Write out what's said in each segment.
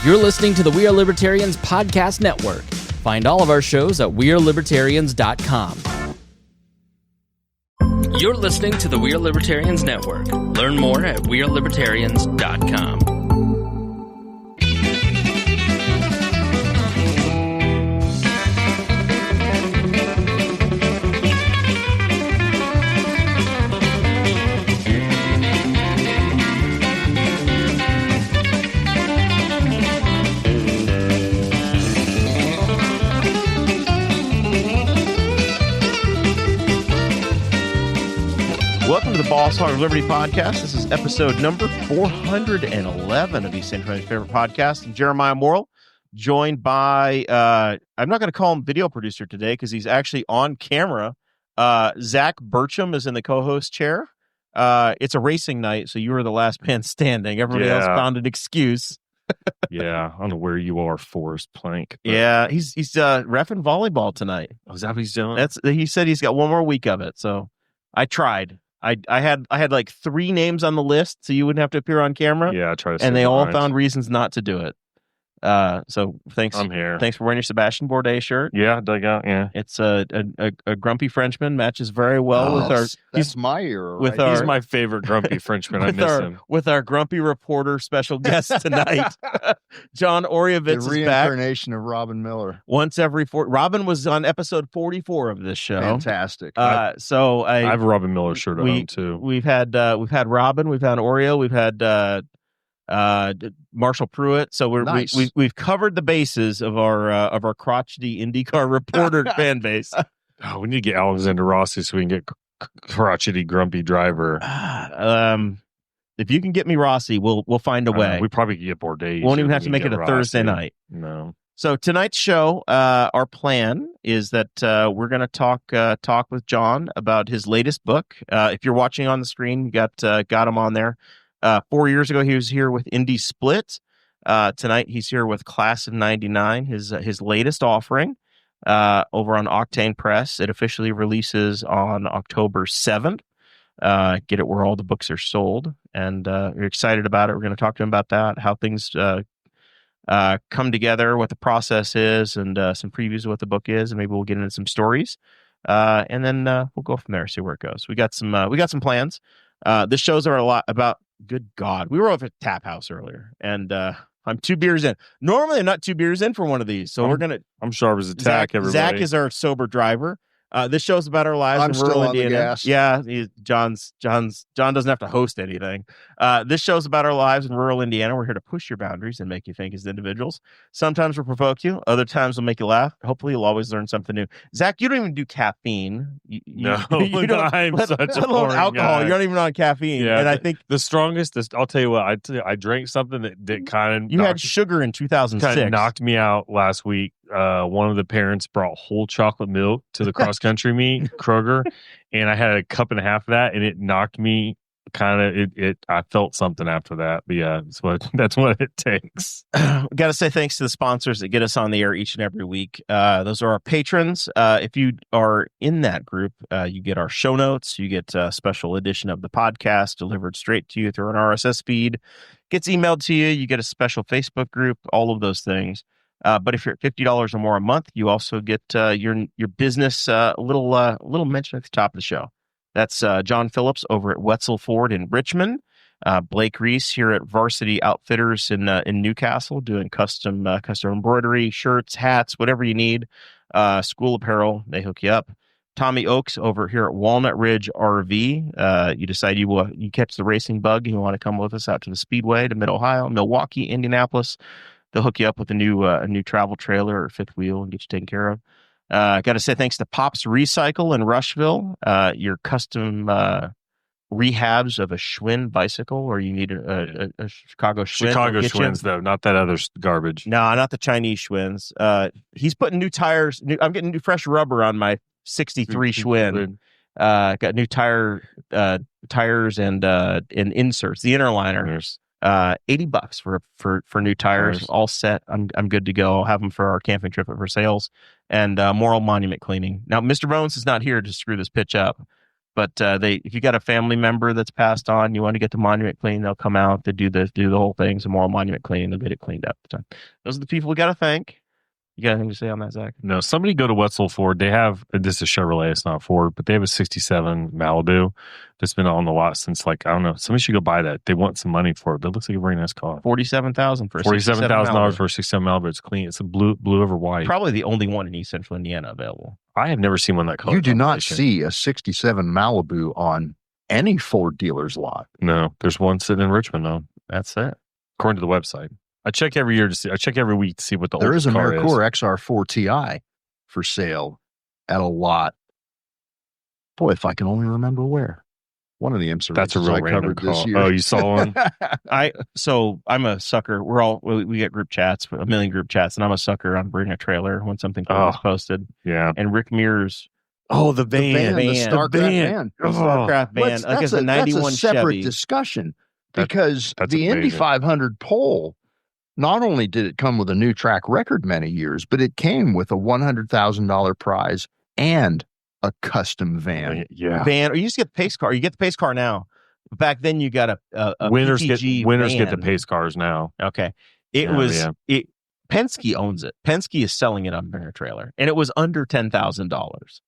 You're listening to the We Are Libertarians Podcast Network. Find all of our shows at wearelibertarians.com. You're listening to the We Are Libertarians Network. Learn more at wearelibertarians.com. Welcome to the Boss Hog of Liberty podcast. This is episode number 411 of East Central's favorite podcast. I'm Jeremiah Morrell, joined by, I'm not going to call him video producer today because he's actually on camera. Zach Burcham is in the co-host chair. It's a racing night, so you were the last man standing. Everybody else found an excuse. Yeah, I don't know where you are, Forrest Plank. But... Yeah, he's reffing volleyball tonight. Oh, is that what he's doing? He said he's got one more week of it, so I tried. I had like 3 names on the list, so you wouldn't have to appear on camera. Yeah, I tried to. And they all found reasons not to do it. So thanks. I'm here. Thanks for wearing your Sebastian Bourdais shirt. Yeah, dug out. Yeah, it's a grumpy Frenchman, matches very well with our. That's my era. With right? our, he's my favorite grumpy Frenchman. I miss him. With our grumpy reporter special guest tonight, John Oreovicz the reincarnation of Robin Miller. Once every 4. Robin was on episode 44 of this show. Fantastic. I have a Robin Miller shirt on too. We've had Robin, we've had Oreo, we've had Marshall Pruitt. So we've covered the bases of our crotchety IndyCar reporter fan base. Oh, we need to get Alexander Rossi so we can get crotchety grumpy driver. If you can get me Rossi, we'll find a way. We probably can get Bourdais. Won't even have to make it a Rossi. Thursday night. No. So tonight's show, our plan is that we're going to talk with John about his latest book. If you're watching on the screen, you got him on there. 4 years ago, he was here with Indy Split. Tonight, he's here with Class of '99, his latest offering over on Octane Press. It officially releases on October 7th. Get it where all the books are sold. And we're excited about it. We're going to talk to him about that, how things come together, what the process is, and some previews of what the book is. And maybe we'll get into some stories. And then we'll go from there, see where it goes. We got some plans. This show's are a lot about. Good God. We were over at Tap House earlier, and I'm 2 beers in. Normally, I'm not 2 beers in for one of these, so I'm sharp as a tack, everybody. Zach is our sober driver. This show's about our lives in rural Indiana. Yeah, John doesn't have to host anything. This show's about our lives in rural Indiana. We're here to push your boundaries and make you think as individuals. Sometimes we'll provoke you. Other times we'll make you laugh. Hopefully, you'll always learn something new. Zach, you don't even do caffeine. No, I'm such a boring alcohol. guy. You're not even on caffeine. Yeah, and I think the strongest. I'll tell you what. I drank something that kind of. You had sugar in 2006. Kind of knocked me out last week. One of the parents brought whole chocolate milk to the cross country meet, Kroger, and I had a cup and a half of that, and it knocked me kind of. I felt something after that, but yeah, that's what it takes. Got to say thanks to the sponsors that get us on the air each and every week. Those are our patrons. If you are in that group, you get our show notes. You get a special edition of the podcast delivered straight to you through an RSS feed. Gets emailed to you. You get a special Facebook group. All of those things. But if you're at $50 or more a month, you also get your business a little mention at the top of the show. That's John Phillips over at Wetzel Ford in Richmond, Blake Reese here at Varsity Outfitters in Newcastle doing custom embroidery, shirts, hats, whatever you need. School apparel, they hook you up. Tommy Oaks over here at Walnut Ridge RV. You decide you catch the racing bug and you want to come with us out to the Speedway to Mid-Ohio, Milwaukee, Indianapolis. They'll hook you up with a new travel trailer or fifth wheel and get you taken care of. Got to say thanks to Pops Recycle in Rushville, your custom rehabs of a Schwinn bicycle, or you need a Chicago Schwinn. Chicago Schwinns, though, not that other garbage. No, not the Chinese Schwinns. He's putting new tires. I'm getting new fresh rubber on my 63 Schwinn. Got new tires and inserts, the inner liners. $80 for new tires, all set. I'm good to go. I'll have them for our camping trip at Versailles and Morrell Monument cleaning. Now, Mr. Bones is not here to screw this pitch up. But if you got a family member that's passed on, you want to get the monument clean, they'll come out, they do the whole thing, some more monument clean, they'll get it cleaned up. So those are the people we got to thank. You got anything to say on that, Zach? No, somebody go to Wetzel Ford. They have, this is Chevrolet, it's not Ford, but they have a 67 Malibu that's been on the lot since, like, I don't know. Somebody should go buy that. They want some money for it. That looks like a very nice car. $47,000 for a $47,000 for a 67 Malibu. It's clean. It's a blue over white. Probably the only one in East Central Indiana available. I have never seen one that color. You do not see a 67 Malibu on any Ford dealer's lot. No, there's one sitting in Richmond, though. That's it. According to the website. I check every year to see. I check every week to see what the There is a car Merkur XR4 Ti for sale at a lot. Boy, if I can only remember where. One of the IMSA That's a races real I random covered this call. year. Oh, you saw one? So I'm a sucker. We get group chats, a million group chats, and I'm a sucker on Bring a Trailer when something cool is posted. Yeah. And Rick Mears. Oh, the van. The StarCraft van. The StarCraft van. Like it's a 91 that's a separate Chevy. discussion because that's the Indy amazing. 500 pole, not only did it come with a new track record many years, but it came with a $100,000 prize and a custom van. Yeah. Van, or you just get the pace car. You get the pace car now. Back then, you got a Winners PTG get the van. pace cars now. Okay, Penske owns it. Penske is selling it on Bring a Trailer, and it was under $10,000.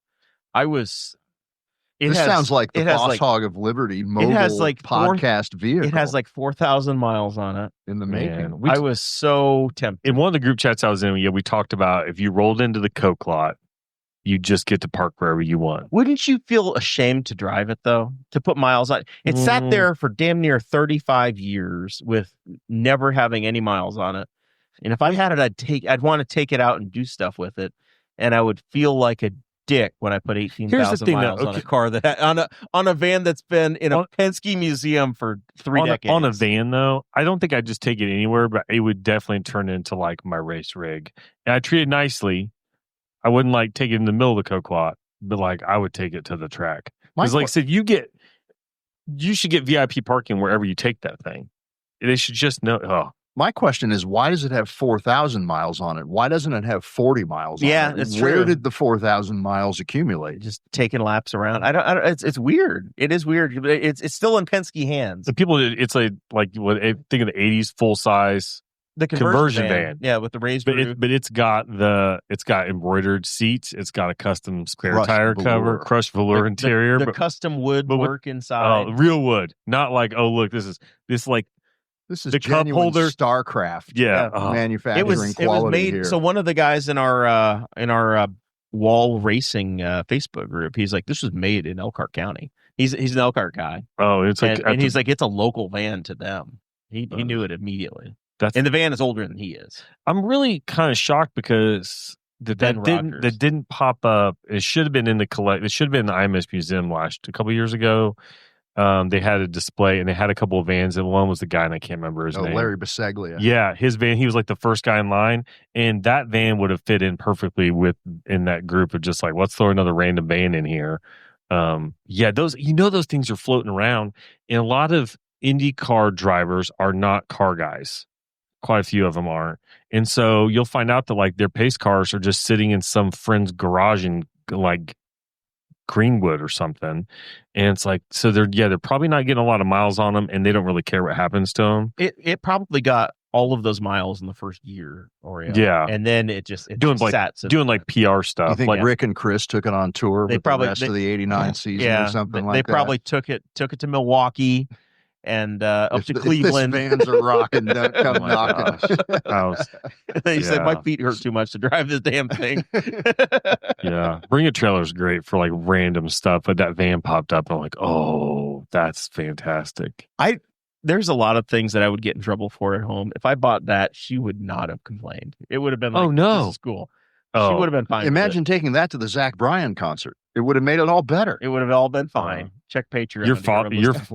This sounds like the Boss Hog of Liberty mobile podcast vehicle. It has like 4,000 miles on it in the making. I was so tempted. In one of the group chats I was in, we talked about if you rolled into the Coke lot, you just get to park wherever you want. Wouldn't you feel ashamed to drive it, though? To put miles on it? It sat there for damn near 35 years with never having any miles on it. And if I had it, I'd want to take it out and do stuff with it. And I would feel like a dick when I put 18,000 miles on a car on a van that's been in a Penske museum for 3 decades. On a van, though, I don't think I'd just take it anywhere, but it would definitely turn into like my race rig. And I treat it nicely. I wouldn't like take it in the middle of the Coke lot, but like I would take it to the track. Because like I said, you should get VIP parking wherever you take that thing. They should just know. Oh. My question is, why does it have 4,000 miles on it? Why doesn't it have 40 miles on it? Yeah, it's Where true. did the 4,000 miles accumulate? Just taking laps around. I don't it's weird. It is weird. It's still in Penske hands. The people, it's like what I think of the 80s full size. The conversion van. Yeah, with the raised roof. But it's got embroidered seats. It's got a custom spare Crushed tire velour. cover, crushed velour interior. The custom wood work inside. Real wood. Not like, oh, look, this is the cup holder StarCraft. Yeah. Manufacturing it was quality made. here. So one of the guys in our wall racing Facebook group, he's like, this was made in Elkhart County. He's an Elkhart guy. Oh, it's like, and he's like, it's a local van to them. He knew it immediately. And the van is older than he is. I'm really kind of shocked because that didn't pop up. It should have been in the It should have been in the IMS Museum a couple of years ago. They had a display and they had a couple of vans, and one was the guy, and I can't remember his name. Larry Biseglia. Yeah, his van. He was like the first guy in line, and that van would have fit in perfectly in that group of just like, let's throw another random van in here. Those things are floating around, and a lot of IndyCar drivers are not car guys. Quite a few of them aren't. And so you'll find out that like their pace cars are just sitting in some friend's garage in like Greenwood or something. And it's like, so they're probably not getting a lot of miles on them, and they don't really care what happens to them. It probably got all of those miles in the first year or and then it doing PR stuff. You think like Rick and Chris took it on tour with the rest of the 89 season or something like that? They probably took it to Milwaukee and up to Cleveland. If vans are rocking, don't come knocking. They said my feet hurt too much to drive this damn thing. Yeah, Bring a Trailer's great for like random stuff, but that van popped up and I'm like, oh, that's fantastic. There's a lot of things that I would get in trouble for at home. If I bought that, she would not have complained. It would have been like, oh no, this is cool. She would have been fine. Imagine taking that to the Zach Bryan concert. It would have made it all better. It would have all been fine. Check Patreon.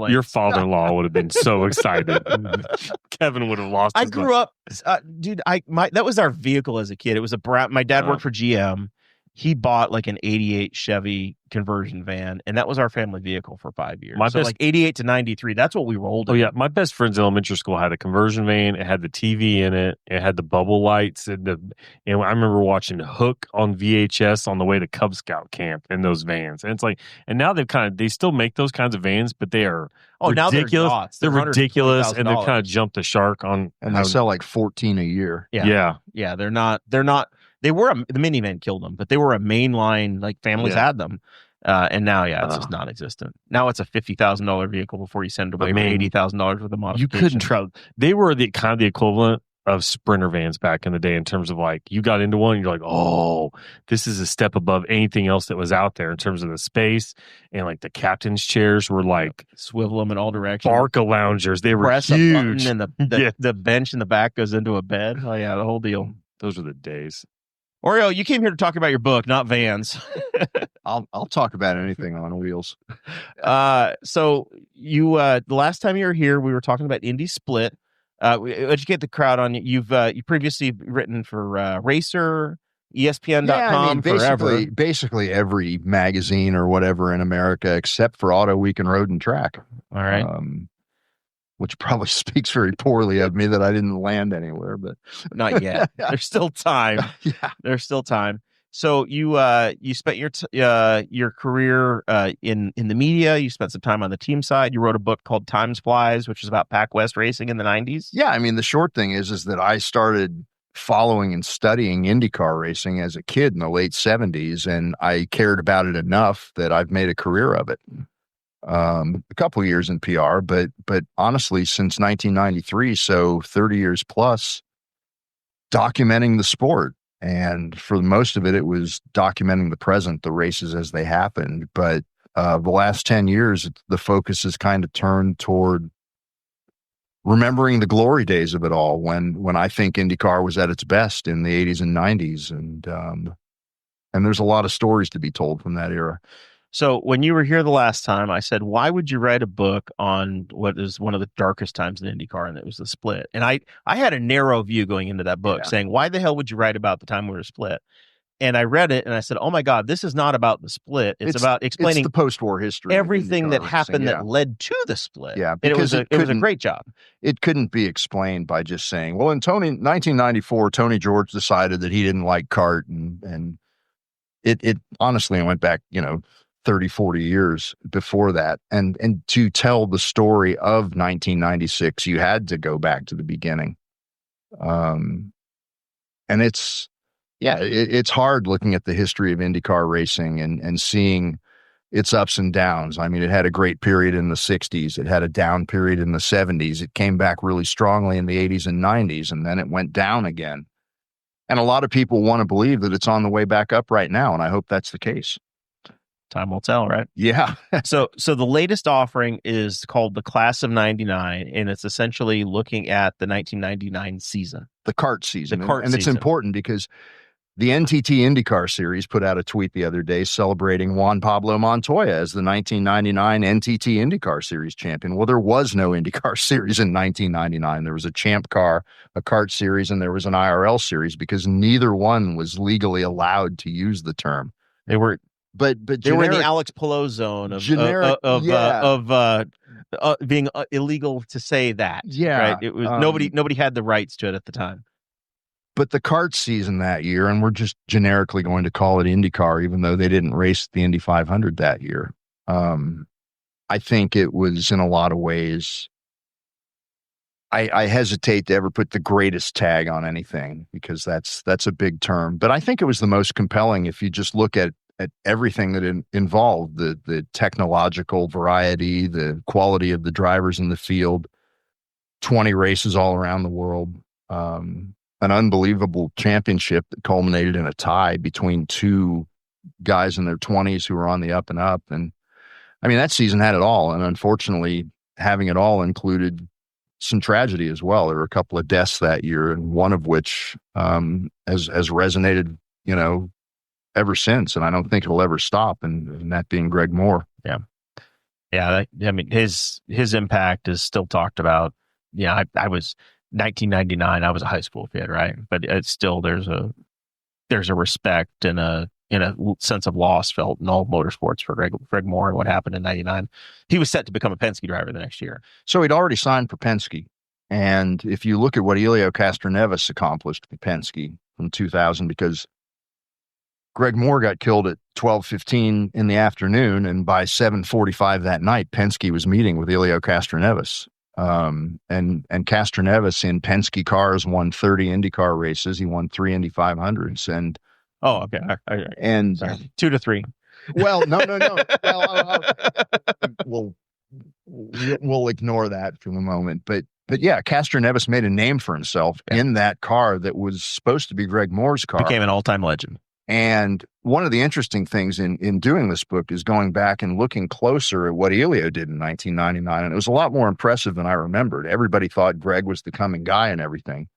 Your father-in-law would have been so excited. Kevin would have lost. I grew up, dude. That was our vehicle as a kid. It was my dad worked for GM, he bought like an 88 Chevy conversion van, and that was our family vehicle for 5 years. Like 88 to 93, that's what we rolled in. Oh, yeah. My best friend's elementary school had a conversion van. It had the TV in it. It had the bubble lights. And I remember watching Hook on VHS on the way to Cub Scout camp in those vans. And it's like, and now they still make those kinds of vans, but they are ridiculous. They're ridiculous, and they're kind of jumped the shark on. And they sell like 14 a year. Yeah. They're not. They were the minivan killed them, but they were a mainline, like families had them. And now, it's just non-existent. Now it's a $50,000 vehicle before you send it away for $80,000 worth of modification. You couldn't travel. They were the kind of the equivalent of Sprinter vans back in the day in terms of like, you got into one, you're like, oh, this is a step above anything else that was out there in terms of the space. And like the captain's chairs were like swivel them in all directions. Barca loungers. They were Press huge. A button and the bench in the back goes into a bed. Oh yeah, the whole deal. Those were the days. Oreo, you came here to talk about your book, not vans. I'll talk about anything on wheels. So you the last time you were here, we were talking about Indy Split. Educate the crowd on you previously written for Racer, ESPN.com, forever. Basically every magazine or whatever in America except for Auto Week and Road and Track. All right. Which probably speaks very poorly of me that I didn't land anywhere, but not yet. There's still time. There's still time. So you spent your career in the media. You spent some time on the team side. You wrote a book called Time Flies, which is about Pac West racing in the 90s. Yeah, I mean, the short thing is that I started following and studying IndyCar racing as a kid in the late 70s, and I cared about it enough that I've made a career of it. A couple of years in PR, but honestly, since 1993, so 30 years plus, documenting the sport. And for most of it, it was documenting the present, the races as they happened. But the last 10 years, the focus has kind of turned toward remembering the glory days of it all, when I think IndyCar was at its best in the 80s and 90s. And there's a lot of stories to be told from that era. So when you were here the last time, I said, why would you write a book on what is one of the darkest times in IndyCar? And it was the split. And I had a narrow view going into that book saying, why the hell would you write about the time we were split? And I read it and I said, oh my God, this is not about the split. It's about explaining the post-war history. Everything that happened that led to the split. Yeah. Because it was a great job. It couldn't be explained by just saying, well, in 1994, Tony George decided that he didn't like kart. And it honestly went back, 30, 40 years before that. And to tell the story of 1996, you had to go back to the beginning. And it's hard looking at the history of IndyCar racing and seeing its ups and downs. I mean, it had a great period in the 60s. It had a down period in the 70s. It came back really strongly in the 80s and 90s, and then it went down again. And a lot of people want to believe that it's on the way back up right now, and I hope that's the case. Time will tell, right? Yeah. So the latest offering is called the Class of 99, and it's essentially looking at the 1999 season. The kart season. And it's important because the NTT IndyCar Series put out a tweet the other day celebrating Juan Pablo Montoya as the 1999 NTT IndyCar Series champion. Well, there was no IndyCar Series in 1999. There was a Champ Car, a kart series, and there was an IRL series because neither one was legally allowed to use the term. They were... But they were in the Alex Palou zone of being illegal to say that. Yeah, right. It was nobody had the rights to it at the time. But the kart season that year, and we're just generically going to call it IndyCar, even though they didn't race the Indy 500 that year. I think it was in a lot of ways. I hesitate to ever put the greatest tag on anything because that's a big term. But I think it was the most compelling if you just look at everything that involved the technological variety, the quality of the drivers in the field, 20 races all around the world, an unbelievable championship that culminated in a tie between two guys in their 20s who were on the up and up. And I mean, that season had it all. And unfortunately, having it all included some tragedy as well. There were a couple of deaths that year, and one of which has resonated, ever since, and I don't think it'll ever stop, and that being Greg Moore. Yeah. I mean, his impact is still talked about. Yeah, I was 1999. I was a high school kid, right? But it's still there's a respect and sense of loss felt in all motorsports for Greg Moore and what happened in 99. He was set to become a Penske driver the next year. So he'd already signed for Penske. And if you look at what Elio Castroneves accomplished for Penske from 2000, because Greg Moore got killed at 12:15 in the afternoon, and by 7:45 that night, Penske was meeting with Elio Castroneves. And Castroneves in Penske cars won 30 IndyCar races. He won 3 Indy 500s. And okay, and sorry. 2 to 3. Well, no. Well, we'll ignore that for the moment. But yeah, Castroneves made a name for himself in that car that was supposed to be Greg Moore's car. Became an all-time legend. And one of the interesting things in doing this book is going back and looking closer at what Elio did in 1999. And it was a lot more impressive than I remembered. Everybody thought Greg was the coming guy and everything.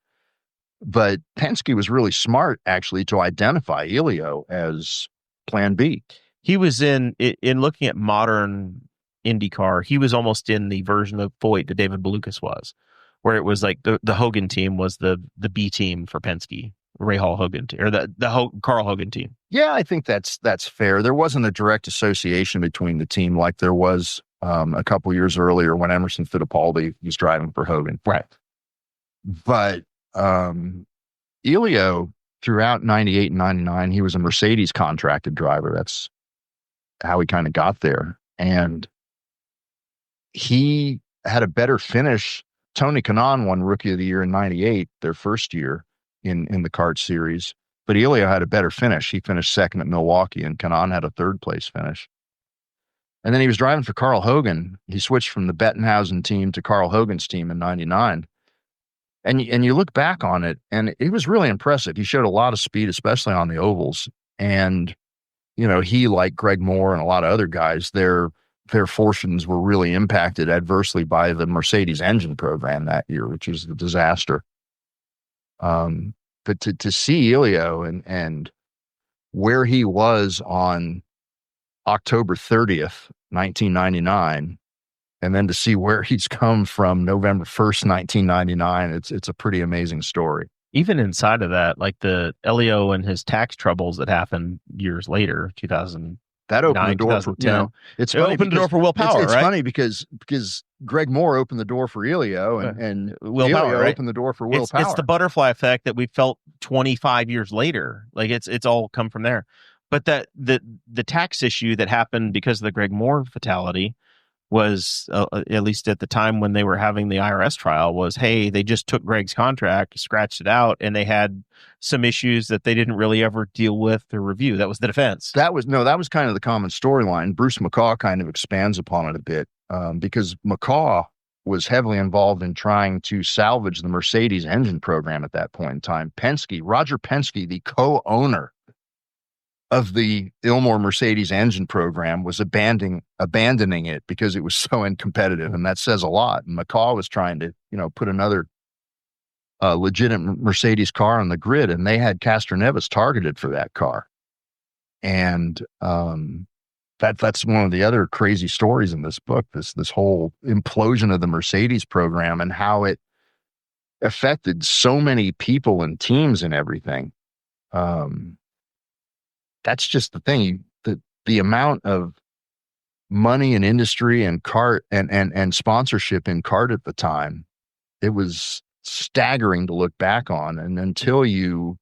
But Penske was really smart, actually, to identify Elio as Plan B. He was in looking at modern IndyCar, he was almost in the version of Foyt that David Balukas was, where it was like the Hogan team was the B team for Penske, Ray Hall Hogan or the Carl Hogan team. Yeah, I think that's fair. There wasn't a direct association between the team like there was a couple years earlier when Emerson Fittipaldi was driving for Hogan. Right. But Elio, throughout 98 and 99, he was a Mercedes contracted driver. That's how he kind of got there. And he had a better finish. Tony Kanaan won Rookie of the Year in 98, their first year in the kart series. But Elio had a better finish. He finished second at Milwaukee, and Kanaan had a third place finish. And then he was driving for Carl Hogan. He switched from the Bettenhausen team to Carl Hogan's team in 99. And you look back on it, and it was really impressive. He showed a lot of speed, especially on the ovals. And, he, like Greg Moore and a lot of other guys, their fortunes were really impacted adversely by the Mercedes engine program that year, which was a disaster. But to see Elio and where he was on October 30th, 1999, and then to see where he's come from November 1st, 1999, it's a pretty amazing story. Even inside of that, like the Elio and his tax troubles that happened years later, 2000. That opened the door for, it opened the door for Will Power, it's right? funny because Greg Moore opened the door for Elio and Will Elio Power, right? opened the door for Will Power. It's the butterfly effect that we felt 25 years later. Like it's all come from there. But that the tax issue that happened because of the Greg Moore fatality was, at least at the time when they were having the IRS trial, was, hey, they just took Greg's contract, scratched it out, and they had some issues that they didn't really ever deal with or review. That was the defense. That was kind of the common storyline. Bruce McCaw kind of expands upon it a bit because McCaw was heavily involved in trying to salvage the Mercedes engine program at that point in time. Roger Penske, the co-owner of the Ilmor Mercedes engine program, was abandoning it because it was so uncompetitive, and that says a lot. And McCaw was trying to, put another legitimate Mercedes car on the grid, and they had Castroneves targeted for that car. And that's one of the other crazy stories in this book. This whole implosion of the Mercedes program and how it affected so many people and teams and everything. That's just the thing. The amount of money and industry and kart and sponsorship in kart at the time, it was staggering to look back on. And until you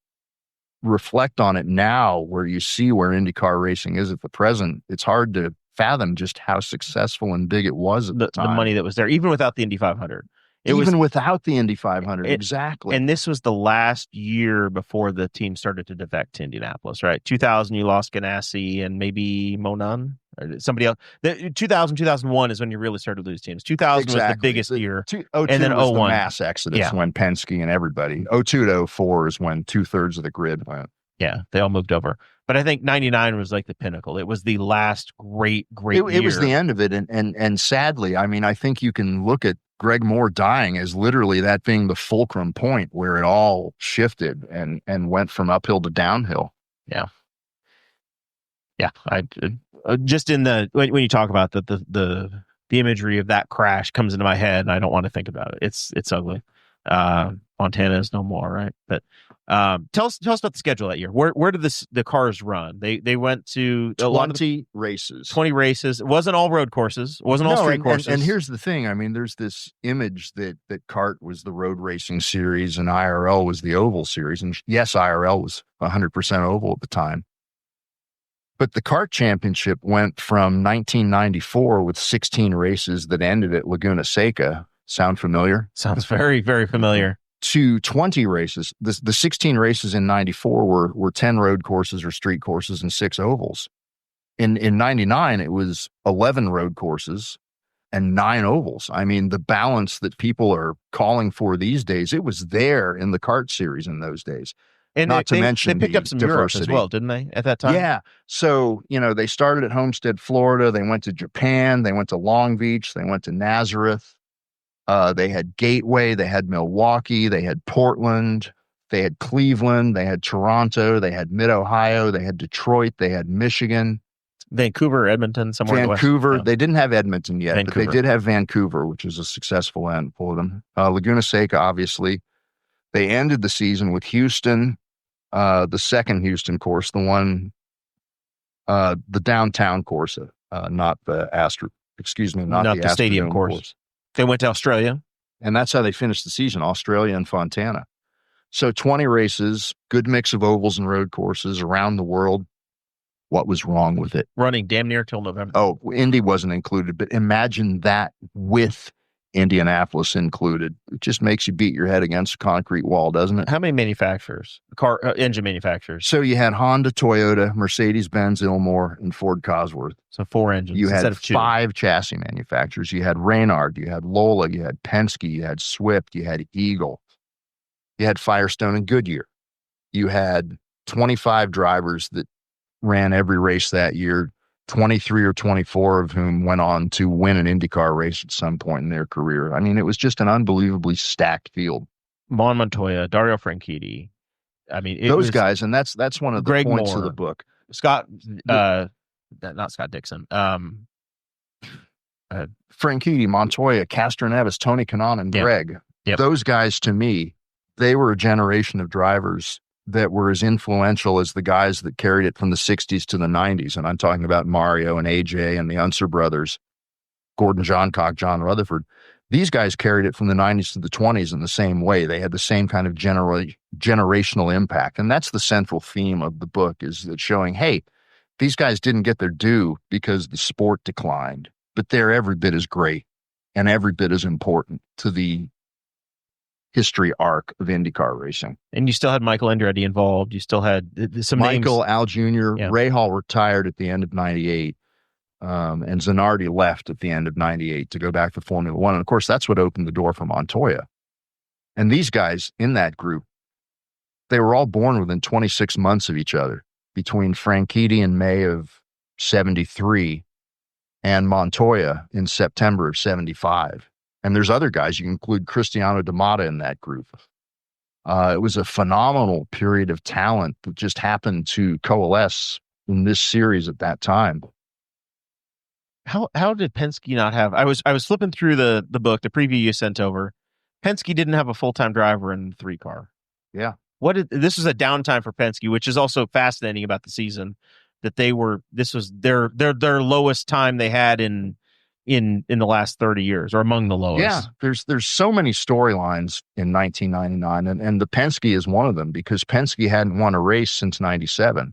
reflect on it now, where you see where IndyCar racing is at the present, it's hard to fathom just how successful and big it was at the time. The money that was there, even without the Indy 500. Without the Indy 500, exactly. And this was the last year before the team started to defect to Indianapolis, right? 2000, you lost Ganassi and maybe Monan or somebody else. 2000, 2001 is when you really started to lose teams. 2000 was the biggest year. 02 and then was 01. The mass exodus when Penske and everybody. 02 to 04 is when 2/3 of the grid went. Yeah, they all moved over. But I think 99 was like the pinnacle. It was the last great year. It was the end of it. And sadly, I think you can look at Greg Moore dying as literally that being the fulcrum point where it all shifted and went from uphill to downhill. Yeah. Yeah. I just in when you talk about the imagery of that crash comes into my head and I don't want to think about it. It's ugly. Fontana is no more, right? But tell us about the schedule that year. Where did the cars run? They went to 20 races. 20 races. It wasn't all road courses. It wasn't all street courses. And here's the thing. I mean, there's this image that kart was the road racing series and IRL was the oval series. And yes, IRL was 100% oval at the time. But the kart championship went from 1994 with 16 races that ended at Laguna Seca. Sound familiar? Sounds very, very familiar. To 20 races. The 16 races in 94 were 10 road courses or street courses and 6 ovals. In 99, it was 11 road courses and 9 ovals. I mean, the balance that people are calling for these days, it was there in the kart series in those days. And not to mention they picked up some Europe as well, didn't they, at that time? Yeah. So, they started at Homestead, Florida. They went to Japan. They went to Long Beach. They went to Nazareth. They had Gateway. They had Milwaukee. They had Portland. They had Cleveland. They had Toronto. They had Mid-Ohio. They had Detroit. They had Michigan. Vancouver, Edmonton, somewhere in the West. Vancouver. They didn't have Edmonton yet, but they did have Vancouver, which was a successful end for them. Laguna Seca, obviously. They ended the season with Houston. The second Houston course, the one, the downtown course, not the not the stadium course. They went to Australia. And that's how they finished the season, Australia and Fontana. So 20 races, good mix of ovals and road courses around the world. What was wrong with it? Running damn near till November. Oh, Indy wasn't included, but imagine that with Indianapolis included. It just makes you beat your head against a concrete wall, doesn't it? How many manufacturers, engine manufacturers? So you had Honda, Toyota, Mercedes-Benz, Ilmor, and Ford Cosworth. So 4 engines. You had instead of 2. 5 chassis manufacturers. You had Reynard, you had Lola, you had Penske, you had Swift, you had Eagle, you had Firestone and Goodyear. You had 25 drivers that ran every race that year. 23 or 24 of whom went on to win an IndyCar race at some point in their career. I mean, it was just an unbelievably stacked field. Montoya, Dario Franchitti. I mean, those guys, and that's one of the Greg points Moore, of the book. Scott, not Scott Dixon. Franchitti, Montoya, Castroneves, Tony Kanaan, and Greg. Yep. Those guys, to me, they were a generation of drivers that were as influential as the guys that carried it from the 60s to the 90s. And I'm talking about Mario and AJ and the Unser brothers, Gordon Johncock, John Rutherford. These guys carried it from the 90s to the 20s in the same way. They had the same kind of generational impact. And that's the central theme of the book, is that showing, hey, these guys didn't get their due because the sport declined, but they're every bit as great and every bit as important to the history arc of IndyCar racing. And you still had Michael Andretti involved. You still had some Michael, names. Al Jr., Yeah. Ray Hall retired at the end of 98. And Zanardi left at the end of 98 to go back to Formula One. And of course, that's what opened the door for Montoya. And these guys in that group, they were all born within 26 months of each other, between Franchitti in May of 73 and Montoya in September of 75. And there's other guys. You can include Cristiano D'Amata in that group. It was a phenomenal period of talent that just happened to coalesce in this series at that time. How did Penske not have? I was flipping through the book, the preview you sent over. Penske didn't have a full-time driver in the 3 car. Yeah. This was a downtime for Penske, which is also fascinating about the season, that this was their lowest time they had in the last 30 years, or among the lowest. Yeah, there's so many storylines in 1999, and the Penske is one of them, because Penske hadn't won a race since 97.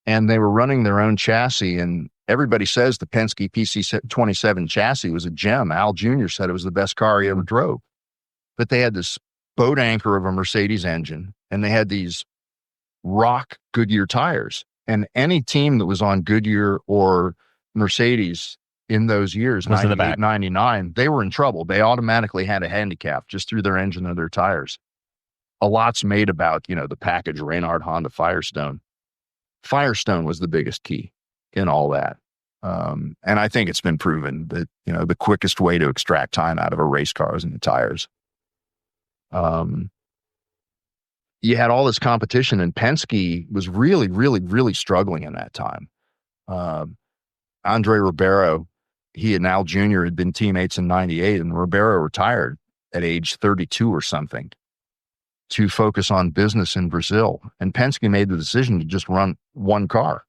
And they were running their own chassis, and everybody says the Penske PC27 chassis was a gem. Al Jr. said it was the best car he ever drove. But they had this boat anchor of a Mercedes engine, and they had these rock Goodyear tires. And any team that was on Goodyear or Mercedes in those years, 98, 99, they were in trouble. They automatically had a handicap just through their engine and their tires. A lot's made about, the package Reynard, Honda, Firestone. Firestone was the biggest key in all that. And I think it's been proven that, the quickest way to extract time out of a race car is in the tires. You had all this competition, and Penske was really, really, really struggling in that time. Andre Ribeiro, he and Al Jr. had been teammates in 98, and Ribeiro retired at age 32 or something. to focus on business in Brazil. And Penske made the decision to just run one car.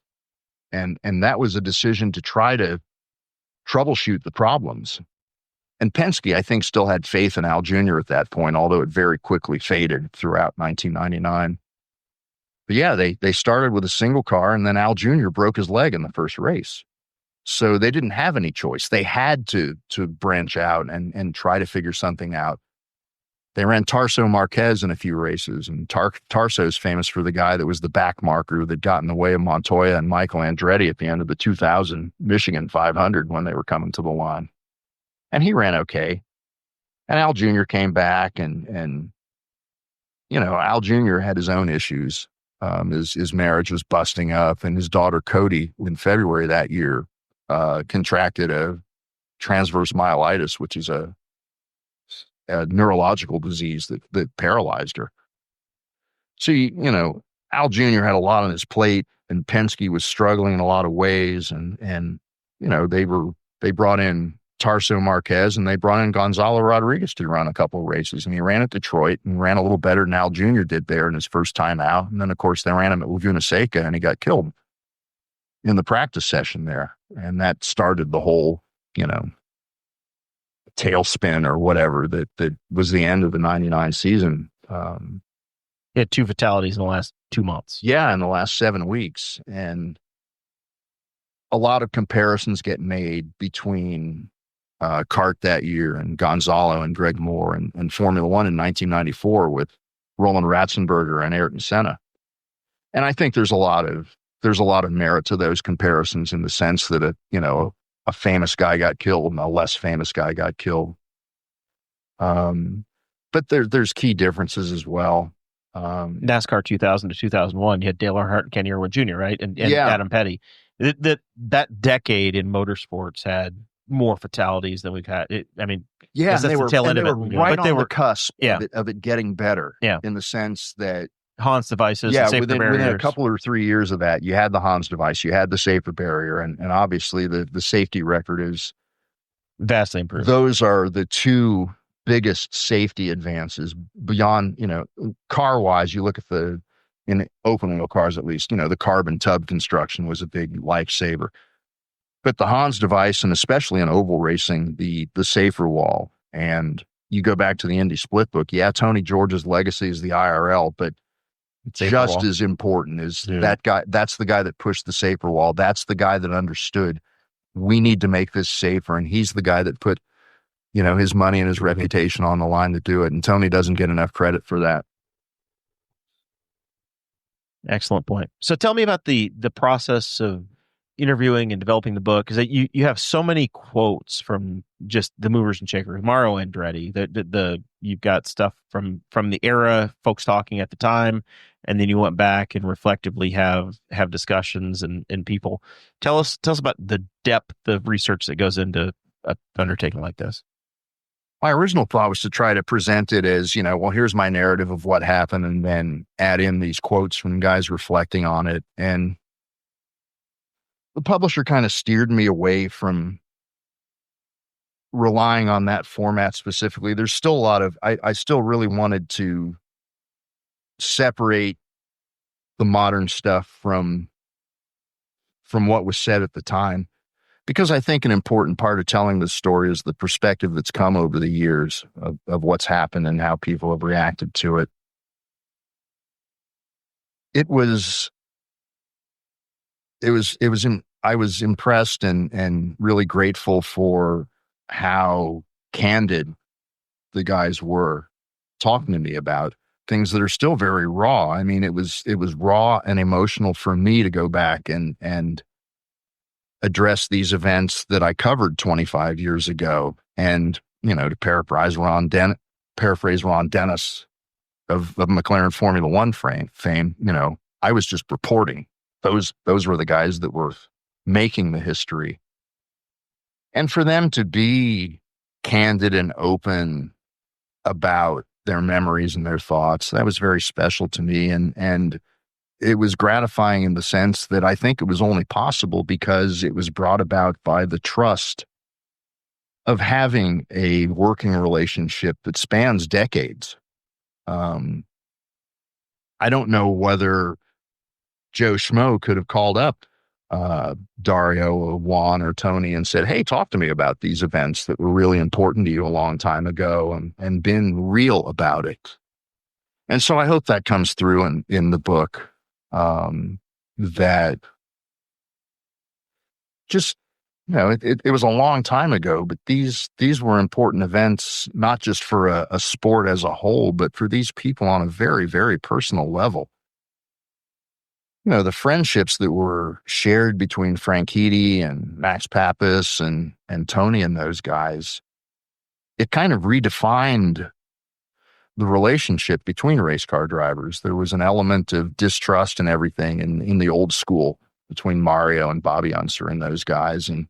And that was a decision to try to troubleshoot the problems. And Penske, I think, still had faith in Al Jr. at that point, although it very quickly faded throughout 1999. But yeah, they started with a single car, and then Al Jr. broke his leg in the first race. So they didn't have any choice. They had to branch out and try to figure something out. They ran Tarso Marquez in a few races, and Tarso's famous for the guy that was the back marker that got in the way of Montoya and Michael Andretti at the end of the 2000 Michigan 500 when they were coming to the line. And he ran okay. And Al Jr. came back, and Al Jr. had his own issues. His marriage was busting up, and his daughter Cody, in February that year, contracted a transverse myelitis, which is a neurological disease that paralyzed her. So, Al Jr. had a lot on his plate, and Penske was struggling in a lot of ways. And they brought in Tarso Marquez, and they brought in Gonzalo Rodriguez to run a couple of races. And he ran at Detroit and ran a little better than Al Jr. did there in his first time out. And then, of course, they ran him at Laguna Seca, and he got killed in the practice session there. And that started the whole, tailspin or whatever that was the end of the 99 season. He had 2 fatalities in the last 2 months. Yeah, in the last 7 weeks. And a lot of comparisons get made between CART that year and Gonzalo and Greg Moore and Formula One in 1994 with Roland Ratzenberger and Ayrton Senna. And I think there's a lot of merit to those comparisons in the sense that a famous guy got killed and a less famous guy got killed. But there's key differences as well. NASCAR 2000 to 2001, you had Dale Earnhardt and Kenny Irwin Jr., right? And Adam Petty. That decade in motorsports had more fatalities than we've had. They were right on the cusp of it getting better. Yeah. In the sense that Hans devices, and safer barriers. Within a couple or 3 years of that, you had the Hans device, you had the safer barrier, and obviously the safety record is vastly improved. Those are the two biggest safety advances beyond, car wise. You look at in open wheel cars, at least, the carbon tub construction was a big lifesaver. But the Hans device, and especially in oval racing, the safer wall, and you go back to the Indy split book. Yeah, Tony George's legacy is the IRL, but just as important is that guy. That's the guy that pushed the safer wall. That's the guy that understood we need to make this safer. And he's the guy that put, his money and his reputation on the line to do it. And Tony doesn't get enough credit for that. Excellent point. So tell me about the process of interviewing and developing the book, because you have so many quotes from just the movers and shakers, Mario Andretti, you've got stuff from the era, folks talking at the time, and then you went back and reflectively have discussions and people. Tell us about the depth of research that goes into an undertaking like this. My original thought was to try to present it as, here's my narrative of what happened, and then add in these quotes from guys reflecting on it. And the publisher kind of steered me away from relying on that format specifically. There's still a lot of, I still really wanted to separate the modern stuff from what was said at the time, because I think an important part of telling the story is the perspective that's come over the years of what's happened and how people have reacted to it. I was impressed and really grateful for how candid the guys were talking to me about things that are still very raw. I mean, it was raw and emotional for me to go back and address these events that I covered 25 years ago. And, to paraphrase Ron Dennis of McLaren Formula One fame, I was just reporting. Those were the guys that were making the history. And for them to be candid and open about their memories and their thoughts, that was very special to me. And it was gratifying in the sense that I think it was only possible because it was brought about by the trust of having a working relationship that spans decades. I don't know whether Joe Schmo could have called up Dario or Juan or Tony and said, hey, talk to me about these events that were really important to you a long time ago, and been real about it. And so I hope that comes through in the book, that just, it was a long time ago, but these were important events, not just for a sport as a whole, but for these people on a very, very personal level. The friendships that were shared between Franchitti and Max Pappas and Tony and those guys, it kind of redefined the relationship between race car drivers. There was an element of distrust and everything in the old school between Mario and Bobby Unser and those guys. And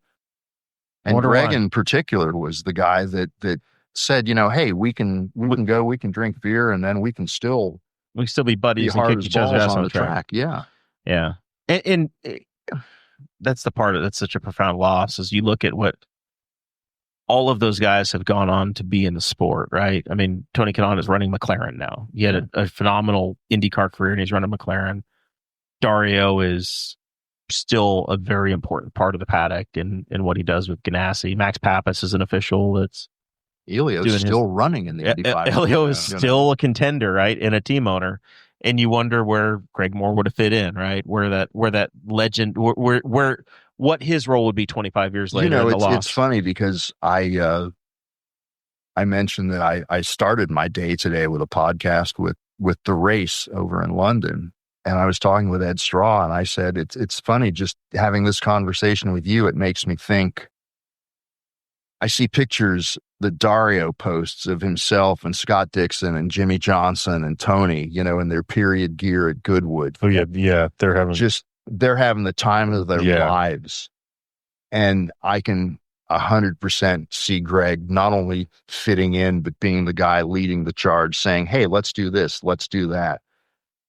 Greg in particular was the guy that said, hey, we can go, we can drink beer, and then we can still be buddies and kick each other's ass on the track. Yeah. Yeah. And that's the part that's such a profound loss, is you look at what all of those guys have gone on to be in the sport, right? I mean, Tony Kanaan is running McLaren now. He had a phenomenal IndyCar career, and he's running McLaren. Dario is still a very important part of the paddock in what he does with Ganassi. Max Pappas is an official that's Elio's still running in the Indy 500. Elio is still a contender, right? And a team owner. And you wonder where Greg Moore would have fit in, right? Where that legend, where what his role would be 25 years later. It's funny because I mentioned that I started my day today with a podcast with the race over in London. And I was talking with Ed Straw, and I said, it's funny just having this conversation with you. It makes me think. I see pictures that Dario posts of himself and Scott Dixon and Jimmy Johnson and Tony, in their period gear at Goodwood. Oh yeah, they're having the time of their lives. And I can 100% see Greg not only fitting in, but being the guy leading the charge, saying, hey, let's do this, let's do that.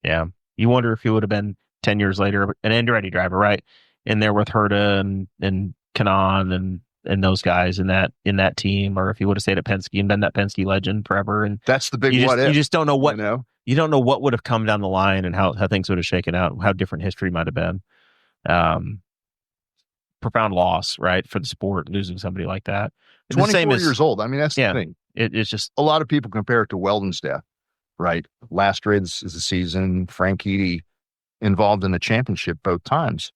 Yeah. You wonder if he would have been 10 years later an Andretti driver, right? In there with Herta and Kanaan and those guys in that team, or if he would have stayed at Penske and been that Penske legend forever. And that's the big what if. You just don't know what, you don't know what would have come down the line and how things would have shaken out, how different history might have been. Profound loss, right, for the sport, losing somebody like that. 24 years old. I mean, that's the thing. It's just, a lot of people compare it to Weldon's death, right? Last race of the season, Franchitti involved in the championship both times.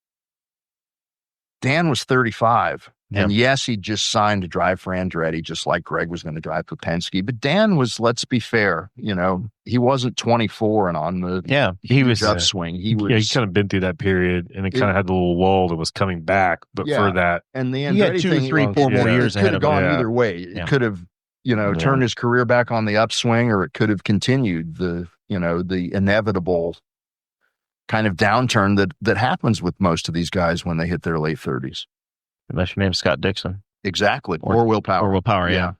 Dan was 35. And yes, he just signed to drive for Andretti, just like Greg was going to drive for Penske. But Dan was, let's be fair, he wasn't 24 and on the huge upswing. He was, he kind of been through that period, and it kind of had the little lull that was coming back. But for that, and the Andretti he had 2, 3, 4 more years ahead of him. It could have gone either way. It could have, turned his career back on the upswing, or it could have continued the inevitable kind of downturn that happens with most of these guys when they hit their late 30s. Unless your name's Scott Dixon. Exactly. Or Will Power. Or Will Power, yeah.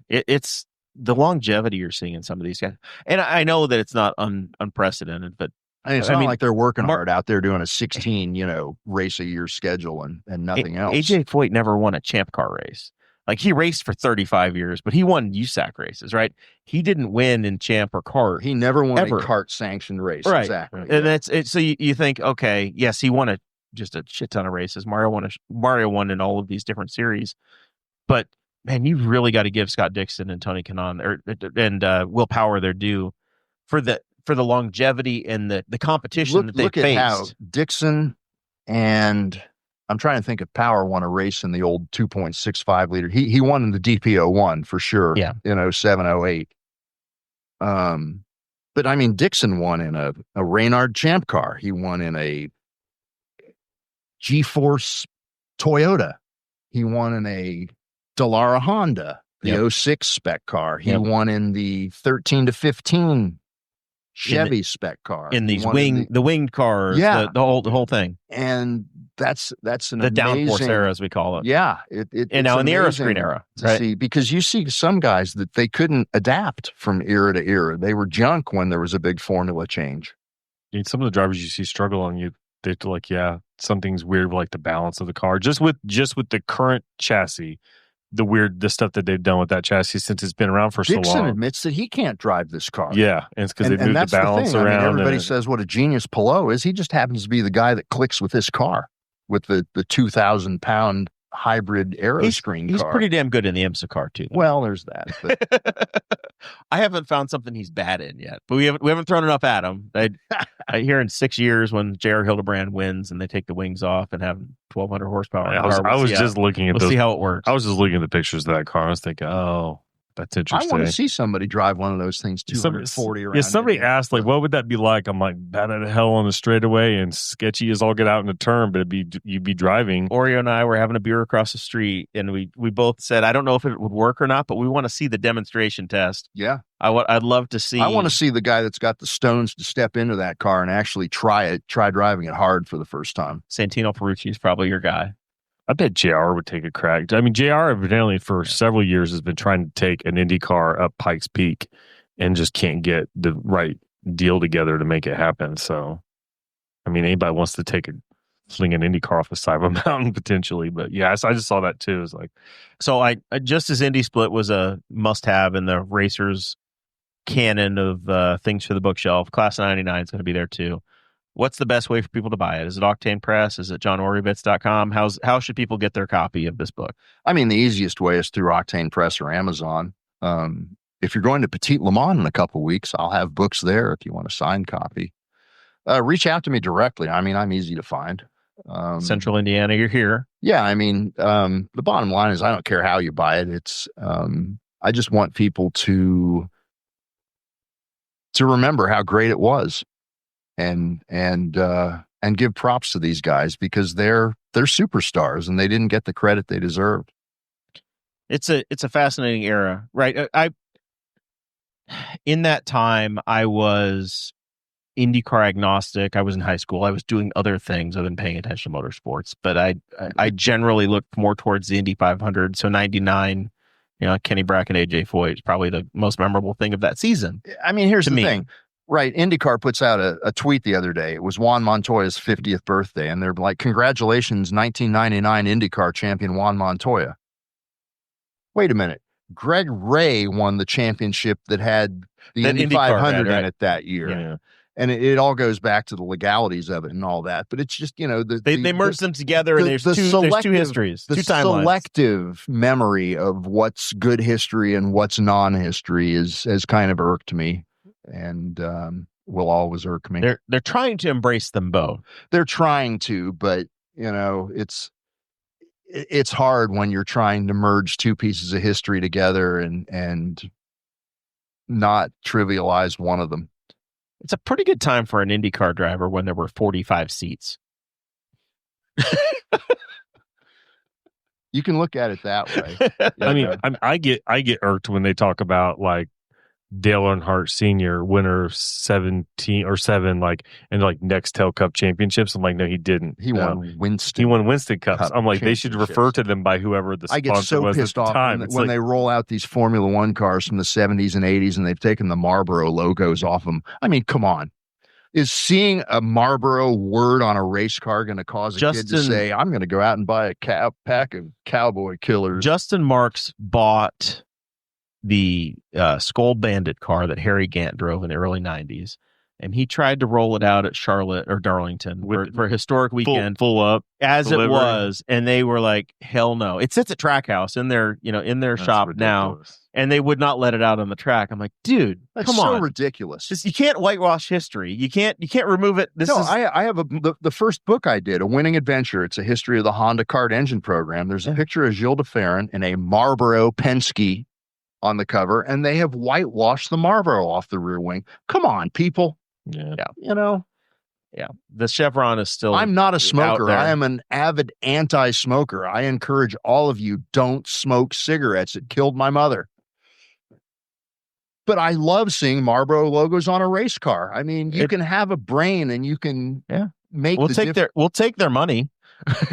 It's the longevity you're seeing in some of these guys. And I know that it's not unprecedented, but it's not like they're working hard out there doing a 16, race a year schedule and nothing else. AJ Foyt never won a champ car race. Like, he raced for 35 years, but he won USAC races, right? He didn't win in champ or kart. He never won a kart sanctioned race. Right. Exactly. And that's it. So you think, okay, yes, he won just a shit ton of races. Mario won in all of these different series, but man, you've really got to give Scott Dixon and Tony Kanaan and Will Power their due for the longevity and the competition that they faced. Look at how Dixon and I'm trying to think if Power won a race in the old 2.65 liter. He won in the DP01 for sure. Yeah. In 07, 08. But I mean, Dixon won in a Reynard Champ car. He won in a G-Force Toyota. He won in a Dallara Honda, the 06 spec car. He won in the 13 to 15 Chevy spec car. In these the winged cars, the whole thing. And that's an the amazing, downforce era, as we call it. Yeah. And now in the Aeroscreen era, right? See, because you see some guys that they couldn't adapt from era to era. They were junk when there was a big formula change. Some of the drivers you see struggle on they're like, something's weird with like the balance of the car. Just with the current chassis, the stuff that they've done with that chassis since it's been around for so Dixon long. admits that he can't drive this car. Yeah, and it's because they moved that's the balance thing. around. I mean, everybody and says what a genius Palou is. He just happens to be the guy that clicks with this car, with the 2,000-pound hybrid Aeroscreen He's car. pretty damn good in the IMSA car too, though. Well, there's that. But I haven't found something he's bad in yet, but we haven't thrown enough at him. I hear in 6 years when J.R. Hildebrand wins and they take the wings off and have 1,200 horsepower. I was just looking at We'll see how it works. I was just looking at the pictures of that car. I was thinking, oh, that's interesting. I want to see somebody drive one of those things 240 around. Yeah, somebody asked, like, what would that be like? I'm like, bad as hell on the straightaway and sketchy as all get out in the turn, but you'd be driving. Oreo and I were having a beer across the street, and we both said, I don't know if it would work or not, but we want to see the demonstration test. Yeah. I'd love to see. I want to see the guy that's got the stones to step into that car and actually try driving it hard for the first time. Santino Ferrucci is probably your guy. I bet JR would take a crack. I mean, JR evidently for several years has been trying to take an Indy car up Pikes Peak and just can't get the right deal together to make it happen. So, I mean, anybody wants to fling an Indy car off the side of a mountain potentially. But yeah, I just saw that too. It's like, so I just as Indy Split was a must-have in the racers' canon of things for the bookshelf, Class 99 is going to be there too. What's the best way for people to buy it? Is it Octane Press? Is it johnoreovicz.com? How should people get their copy of this book? I mean, the easiest way is through Octane Press or Amazon. If you're going to Petit Le Mans in a couple of weeks, I'll have books there if you want a signed copy. Reach out to me directly. I mean, I'm easy to find. Central Indiana, you're here. Yeah, I mean, the bottom line is I don't care how you buy it. It's I just want people to remember how great it was. And give props to these guys because they're superstars and they didn't get the credit they deserved. It's a fascinating era, right? In that time, I was IndyCar agnostic. I was in high school. I was doing other things other than paying attention to motorsports, but I generally looked more towards the Indy 500. So 99, Kenny Bracken, AJ Foyt is probably the most memorable thing of that season. I mean, here's the thing. Right. IndyCar puts out a tweet the other day. It was Juan Montoya's 50th birthday. And they're like, congratulations, 1999 IndyCar champion Juan Montoya. Wait a minute. Greg Ray won the championship that had the Indy 500 in it that year. Yeah. And it all goes back to the legalities of it and all that. But it's just, they merged them together and there's two histories, two timelines. The selective memory of what's good history and what's non-history has kind of irked me. And will always irk me. They're trying to embrace them both. They're trying to, but it's hard when you're trying to merge two pieces of history together and not trivialize one of them. It's a pretty good time for an IndyCar driver when there were 45 seats. You can look at it that way. I mean, I get irked when they talk about like Dale Earnhardt Sr., winner 17 or 7, and Nextel Cup championships. I'm like, no, he didn't. He won Winston. He won Winston Cups. I'm like, they should refer to them by whoever the sponsor was at the time. When they roll out these Formula One cars from the 70s and 80s and they've taken the Marlboro logos off them. I mean, come on. Is seeing a Marlboro word on a race car going to cause a kid to say, I'm going to go out and buy a pack of Cowboy Killers? Justin Marks bought the Skull Bandit car that Harry Gant drove in the early 90s. And he tried to roll it out at Charlotte or Darlington for a historic weekend. Full up. As delivery. It was. And they were like, hell no. It sits at Trackhouse in their shop ridiculous. now. And they would not let it out on the track. I'm like, dude, that's come on. So ridiculous. You can't whitewash history. You can't remove it. I have the first book I did, A Winning Adventure. It's a history of the Honda kart engine program. There's a picture of Gilles de Ferran in a Marlboro Penske on the cover, and they have whitewashed the Marlboro off the rear wing. Come on, people. Yeah. Yeah. The Chevron is still. I'm not a smoker. I am an avid anti-smoker. I encourage all of you, don't smoke cigarettes. It killed my mother. But I love seeing Marlboro logos on a race car. I mean, you can have a brain and you can make. We'll take their money,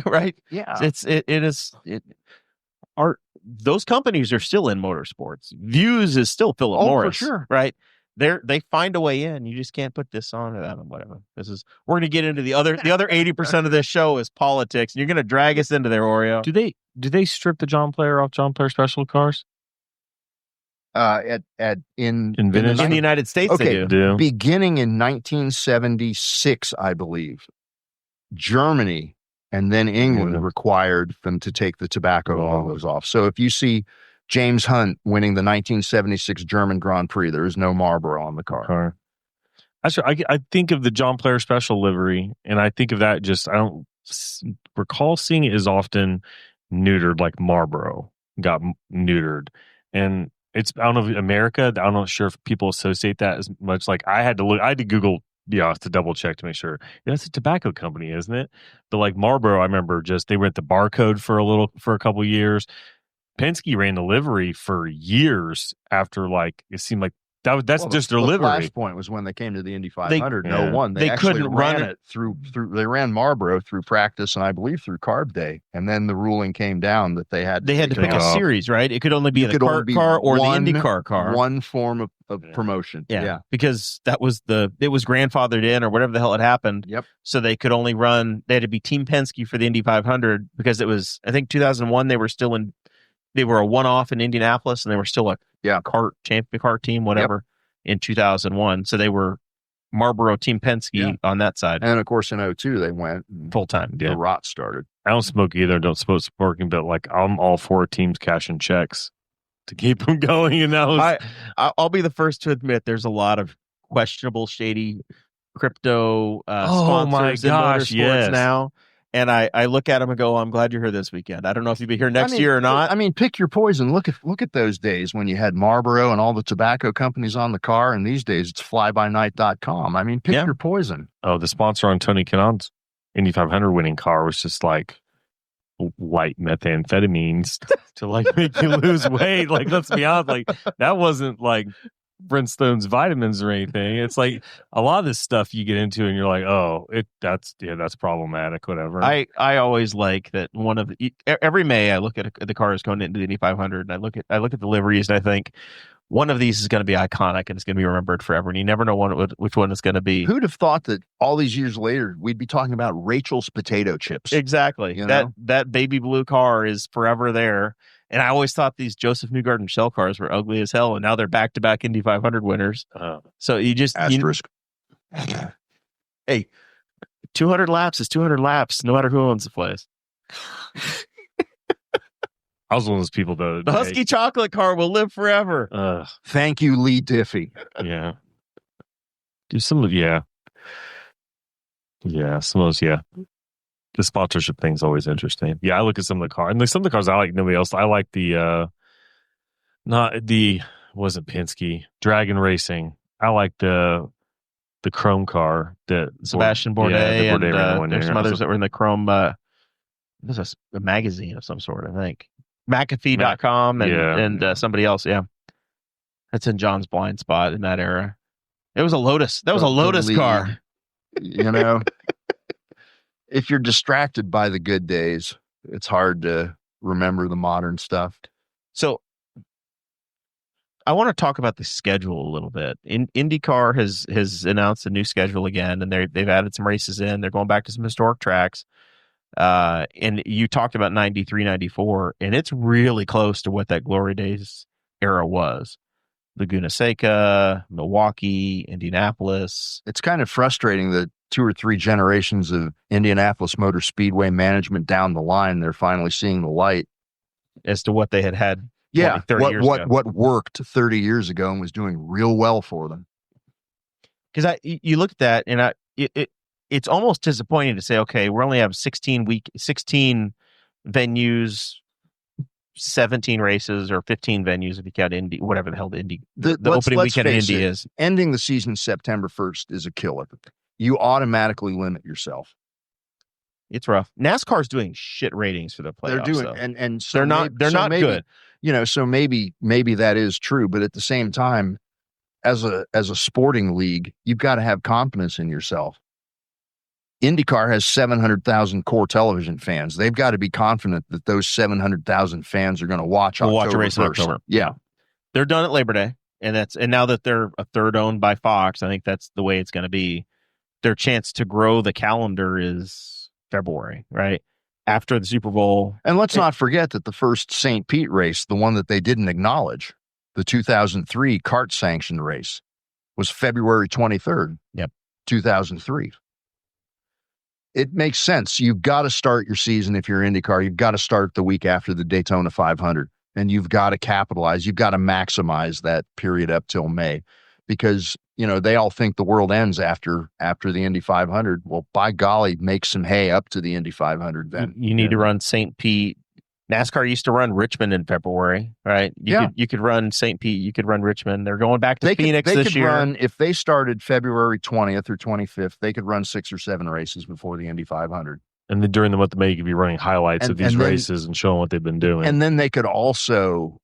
right? Yeah. Those companies are still in motorsports. Views is still Philip Morris, for sure. Right? they find a way in. You just can't put this on or that on, whatever. We're going to get into the other 80% of this show is politics, and you're going to drag us into there, Oreo. Do they strip the John Player off John Player special cars? In Vintage? In the United States, okay, they do. Beginning in 1976, I believe, Germany and then England required them to take the tobacco logos off. So if you see James Hunt winning the 1976 German Grand Prix, there is no Marlboro on the car. I think of the John Player special livery, and I think of that I don't recall seeing it as often neutered like Marlboro got neutered. And I don't know if America, I'm not sure if people associate that as much. Like I had to Google to double check to make sure. That's a tobacco company, isn't it? But like Marlboro, I remember they went the barcode for a couple years. Penske ran the livery for years after, like, it seemed like that's just their livery. Flashpoint was when they came to the Indy 500 in 01. They couldn't run it through. They ran Marlboro through practice and I believe through Carb Day, and then the ruling came down that they had to pick a series, right? It could only be the kart car or the IndyCar car. One form of promotion. Yeah, because it was grandfathered in or whatever the hell had happened. Yep. So they could only run. They had to be Team Penske for the Indy 500 because it was, I think 2001. They were a one-off in Indianapolis, and they were still a champion kart team, whatever, in 2001. So they were Marlboro Team Penske on that side. And of course, in 02, they went full time. The rot started. I don't smoke either. Don't smoke smoking, but like I'm all for teams cashing checks to keep them going. And I'll be the first to admit there's a lot of questionable, shady crypto sponsors in motorsports now. And I look at them and go, I'm glad you're here this weekend. I don't know if you'll be here next year or not. I mean, pick your poison. Look at those days when you had Marlboro and all the tobacco companies on the car, and these days it's flybynight.com. I mean, pick your poison. Oh, the sponsor on Tony Kanaan's Indy 500 winning car was just like light methamphetamines to like make you lose weight. Like, let's be honest, like that wasn't like Flintstones vitamins or anything. It's like a lot of this stuff you get into and you're like, oh, that's problematic, whatever. I always like that every May I look at the cars going into the Indy 500 and I look at the liveries and I think one of these is going to be iconic and it's going to be remembered forever, and you never know which one it's going to be. Who'd have thought that all these years later we'd be talking about Rachel's potato chips? Exactly. That baby blue car is forever there. And I always thought these Joseph Newgarden shell cars were ugly as hell, and now they're back-to-back Indy 500 winners. So you just asterisk. Hey, 200 laps is 200 laps, no matter who owns the place. I was one of those people though. The Husky chocolate car will live forever. Thank you, Lee Diffie. Yeah. Do some of some of those. The sponsorship thing's always interesting. Yeah, I look at some of the cars, and some of the cars I like nobody else. I like wasn't Penske Dragon Racing. I like the Chrome car that Sebastian Bourdais. And there's some others that were in the Chrome. This a magazine of some sort, I think. McAfee.com and somebody else. Yeah, that's in John's blind spot in that era. It was a Lotus. That was a Lotus car. You know. If you're distracted by the good days, it's hard to remember the modern stuff. So I want to talk about the schedule a little bit. IndyCar has announced a new schedule again, and they've added some races in. They're going back to some historic tracks. And you talked about 93, 94, and it's really close to what that Glory Days era was. Laguna Seca, Milwaukee, Indianapolis. It's kind of frustrating that 2 or 3 generations of Indianapolis Motor Speedway management down the line, they're finally seeing the light as to what they had 30 years ago. What worked 30 years ago and was doing real well for them. Because you look at that, and it's almost disappointing to say, okay, we only have 16 venues, 17 races, or 15 venues if you count Indy, whatever the hell the opening weekend in Indy is. Ending the season September 1st is a killer. You automatically limit yourself. It's rough. NASCAR's doing shit ratings for the playoffs. They're doing, and so they're not good. You know, so maybe that is true, but at the same time, as a sporting league, you've got to have confidence in yourself. IndyCar has 700,000 core television fans. They've got to be confident that those 700,000 fans are going to watch a race in October. Yeah. They're done at Labor Day. And now that they're a third owned by Fox, I think that's the way it's going to be. Their chance to grow the calendar is February, right? After the Super Bowl. And let's not forget that the first St. Pete race, the one that they didn't acknowledge, the 2003 kart sanctioned race, was February 23rd, 2003. It makes sense. You've got to start your season if you're IndyCar. You've got to start the week after the Daytona 500, and you've got to capitalize. You've got to maximize that period up till May, because they all think the world ends after the Indy 500. Well, by golly, make some hay up to the Indy 500 then. You need to run St. Pete. NASCAR used to run Richmond in February, right? You could run St. Pete. You could run Richmond. They're going back to Phoenix this year. If they started February 20th or 25th, they could run 6 or 7 races before the Indy 500. And then during the month of May, you could be running highlights of these races and showing what they've been doing. And then they could also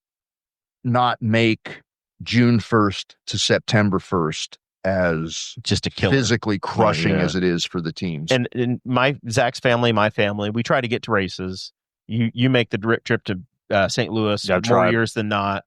not make June 1st to September 1st as just a killer, physically crushing as it is for the teams. And Zach's family, my family, we try to get to races. You make the trip to St. Louis more years than not.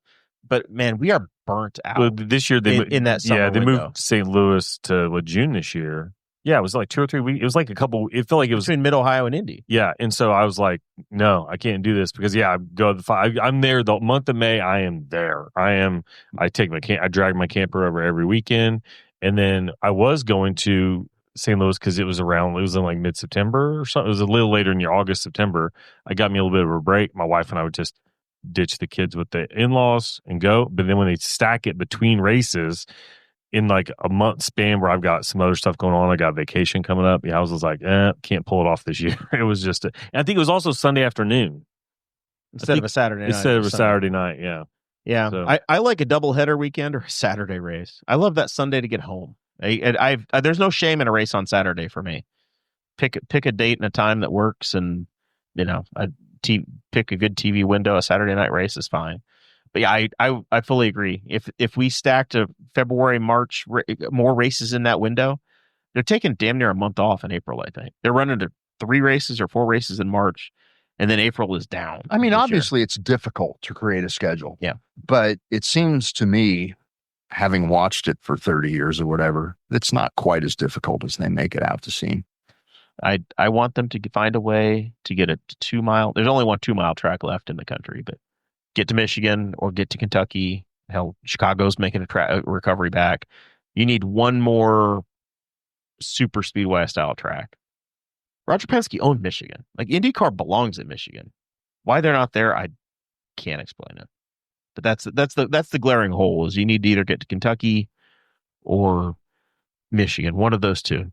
But man, we are burnt out. Well, this year in that summer they window. moved St. Louis to June this year. Yeah, it was like 2 or 3 weeks. It was like a couple. It felt like it was between Mid Ohio and Indy. Yeah, and so I was like, no, I can't do this because I'm there the month of May. I am there. I drag my camper over every weekend, and then I was going to St. Louis because it was in like mid-September or something. It was a little later in the August, September. I got me a little bit of a break. My wife and I would just ditch the kids with the in-laws and go. But then when they stack it between races in like a month span where I've got some other stuff going on, I got vacation coming up. Yeah, I was like, can't pull it off this year. It was just, and I think it was also Sunday afternoon. Instead of a Saturday night. Instead of a Saturday night, yeah. Yeah, so. I like a doubleheader weekend or a Saturday race. I love that Sunday to get home. There's no shame in a race on Saturday for me. Pick a date and a time that works, and pick a good TV window. A Saturday night race is fine. But yeah, I fully agree. If we stacked a February, March more races in that window, they're taking damn near a month off in April. I think they're running to 3 races or 4 races in March, and then April is down. I mean, obviously it's difficult to create a schedule. Yeah, but it seems to me, having watched it for 30 years or whatever, it's not quite as difficult as they make it out to seem. I want them to find a way to get a 2 mile. There's only one 2 mile track left in the country, but get to Michigan or get to Kentucky. Hell, Chicago's making a recovery back. You need one more super speedway style track. Roger Penske owned Michigan. Like IndyCar belongs in Michigan. Why they're not there, I can't explain it. But that's the glaring hole is you need to either get to Kentucky or Michigan. One of those two.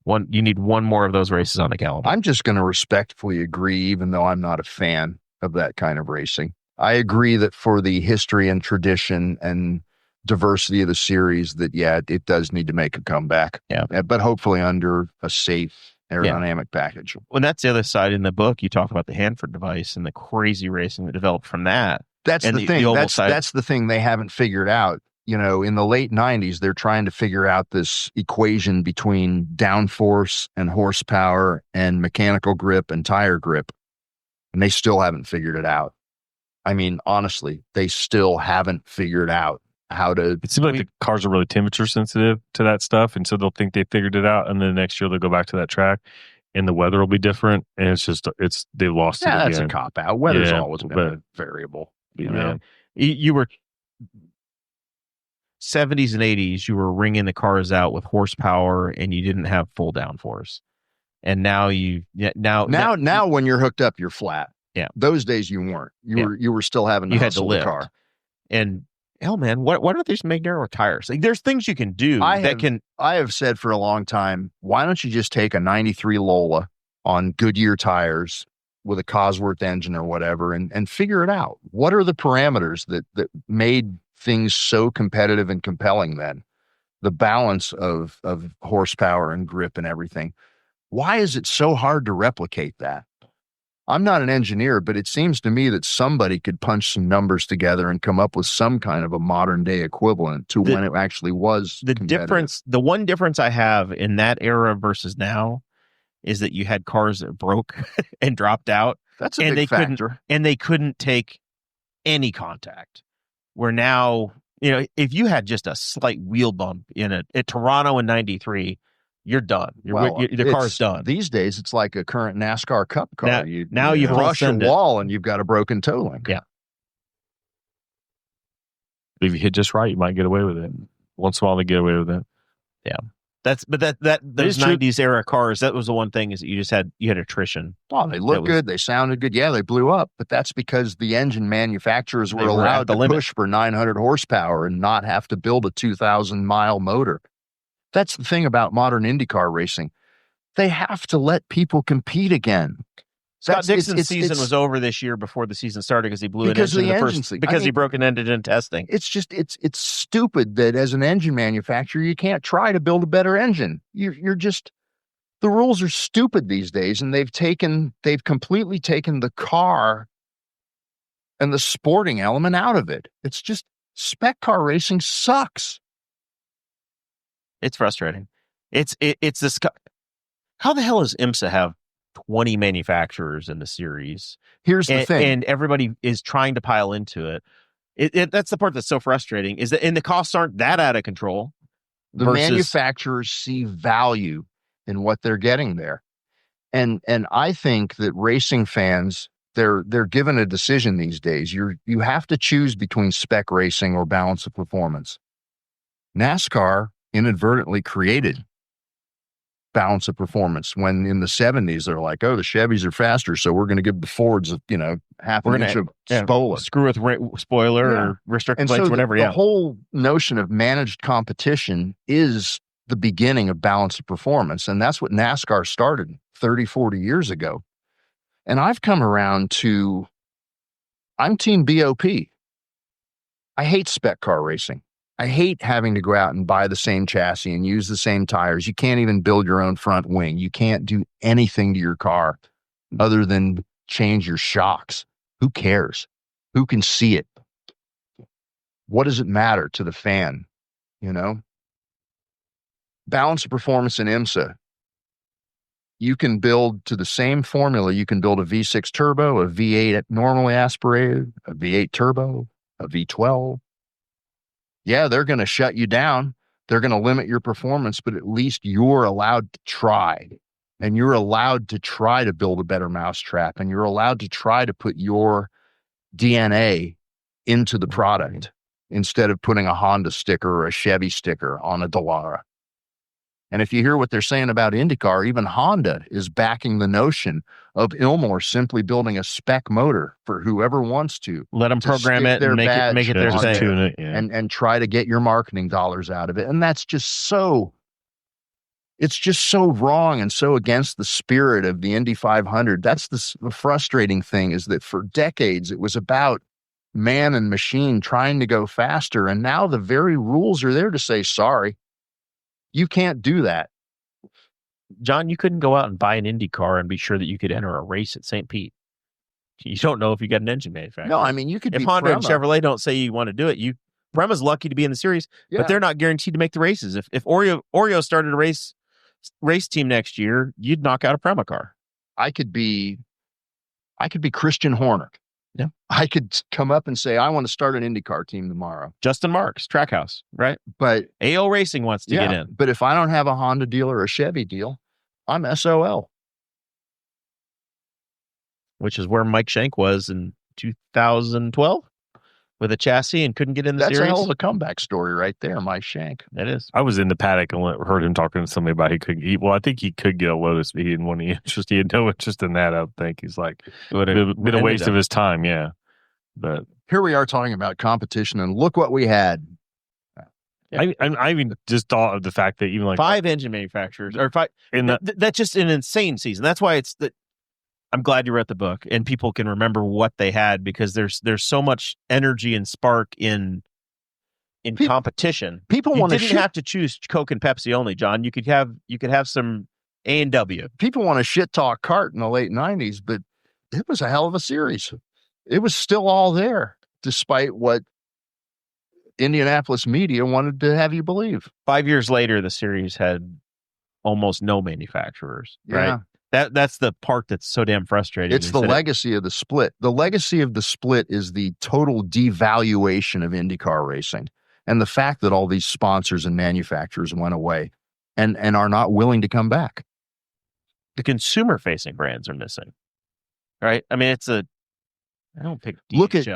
You need one more of those races on the calendar. I'm just going to respectfully agree, even though I'm not a fan of that kind of racing. I agree that for the history and tradition and diversity of the series, that it does need to make a comeback. Yeah, but hopefully under a safe aerodynamic package. Well, that's the other side in the book. You talk about the Hanford device and the crazy racing that developed from that. That's the thing. That's the thing they haven't figured out. In the late 90s, they're trying to figure out this equation between downforce and horsepower and mechanical grip and tire grip. And they still haven't figured it out. I mean, honestly, they still haven't figured out how to. It seems like the cars are really temperature sensitive to that stuff. And so they'll think they figured it out. And then next year they'll go back to that track and the weather will be different. And they've lost it again. That's a cop out. Weather's always been a variable. You were 70s and 80s, you were wringing the cars out with horsepower and you didn't have full downforce. And now now when you're hooked up, you're flat. Yeah. Those days you weren't. You were still having to hustle the car. And hell, man, why don't they just make narrower tires? Like, there's things you can do I have said for a long time, why don't you just take a 93 Lola on Goodyear tires with a Cosworth engine or whatever and figure it out? What are the parameters that made things so competitive and compelling then? The balance of horsepower and grip and everything. Why is it so hard to replicate that? I'm not an engineer, but it seems to me that somebody could punch some numbers together and come up with some kind of a modern day equivalent to when it actually was. The one difference I have in that era versus now is that you had cars that broke and dropped out. That's a big factor. And they couldn't take any contact. Where now if you had just a slight wheel bump in it at Toronto in '93, you're done. The car's done. These days, it's like a current NASCAR Cup car. Now you brush a wall and you've got a broken toe link. Yeah. If you hit just right, you might get away with it. Once in a while, they get away with it. Yeah. Those '90s era cars, that was the one thing, is that you had attrition. Oh, they looked good. They sounded good. Yeah, they blew up. But that's because the engine manufacturers were allowed to push for 900 horsepower and not have to build a 2,000-mile motor. That's the thing about modern IndyCar racing. They have to let people compete again. Scott Dixon's season was over this year before the season started because he blew an engine in the first, because he broke an engine in testing. It's stupid that as an engine manufacturer, you can't try to build a better engine. You're just, the rules are stupid these days, and they've completely taken the car and the sporting element out of it. It's just, spec car racing sucks. It's frustrating. It's this. How the hell does IMSA have 20 manufacturers in the series? Here's the thing. And everybody is trying to pile into it. That's the part that's so frustrating, is that, and the costs aren't that out of control. The manufacturers see value in what they're getting there. And I think that racing fans, they're given a decision these days. You have to choose between spec racing or balance of performance. NASCAR inadvertently created balance of performance when in the 70s they're like, oh, the Chevys are faster, so we're going to give the Fords half an inch of spoiler. Screw with spoiler or restricted plates, whatever. The whole notion of managed competition is the beginning of balance of performance, and that's what NASCAR started 30, 40 years ago. And I've come around to, I'm team BOP. I hate spec car racing. I hate having to go out and buy the same chassis and use the same tires. You can't even build your own front wing. You can't do anything to your car other than change your shocks. Who cares? Who can see it? What does it matter to the fan? Balance of performance in IMSA. You can build to the same formula. You can build a V6 turbo, a V8 normally aspirated, a V8 turbo, a V12. Yeah, they're going to shut you down. They're going to limit your performance, but at least you're allowed to try. And you're allowed to try to build a better mousetrap. And you're allowed to try to put your DNA into the product instead of putting a Honda sticker or a Chevy sticker on a Dallara. And if you hear what they're saying about IndyCar, even Honda is backing the notion of Ilmor simply building a spec motor for whoever wants to. Let them program it and make it their thing. And try to get your marketing dollars out of it. And that's just so, it's just so wrong and so against the spirit of the Indy 500. That's the frustrating thing, is that for decades it was about man and machine trying to go faster. And now the very rules are there to say, sorry, you can't do that. John, you couldn't go out and buy an Indy car and be sure that you could enter a race at St. Pete. You don't know if you got an engine manufacturer. No, I mean, you could. If Honda and Chevrolet don't say you want to do it, Prema's lucky to be in the series, but they're not guaranteed to make the races. If Oreo started a race team next year, you'd knock out a Prema car. I could be Christian Horner. Yeah, I could come up and say, I want to start an IndyCar team tomorrow. Justin Marks, Trackhouse, right? But AO Racing wants to get in. But if I don't have a Honda deal or a Chevy deal, I'm SOL. Which is where Mike Shank was in 2012 with a chassis and couldn't get in the series. That's a hell of a comeback story right there, Mike Shank. That is. I was in the paddock and heard him talking to somebody about I think he could get a Lotus, but he didn't want any interest. He had no interest in that. I think he's like, it been a waste of his time. Yeah. But here we are talking about competition, and look what we had. Yeah. I even just thought of the fact that even like 5 engine manufacturers or 5. That's just an insane season. That's why I'm glad you read the book and people can remember what they had, because there's so much energy and spark in competition. People want to have to choose Coke and Pepsi only, John. You could have some A&W. People want to shit talk kart in the late 90s, but it was a hell of a series. It was still all there, despite what Indianapolis media wanted to have you believe. 5 years later, the series had almost no manufacturers, right? That's the part that's so damn frustrating. It's the legacy of the split. The legacy of the split is the total devaluation of IndyCar racing. And the fact that all these sponsors and manufacturers went away and are not willing to come back. The consumer-facing brands are missing, right? I mean, I don't pick DHL. Look at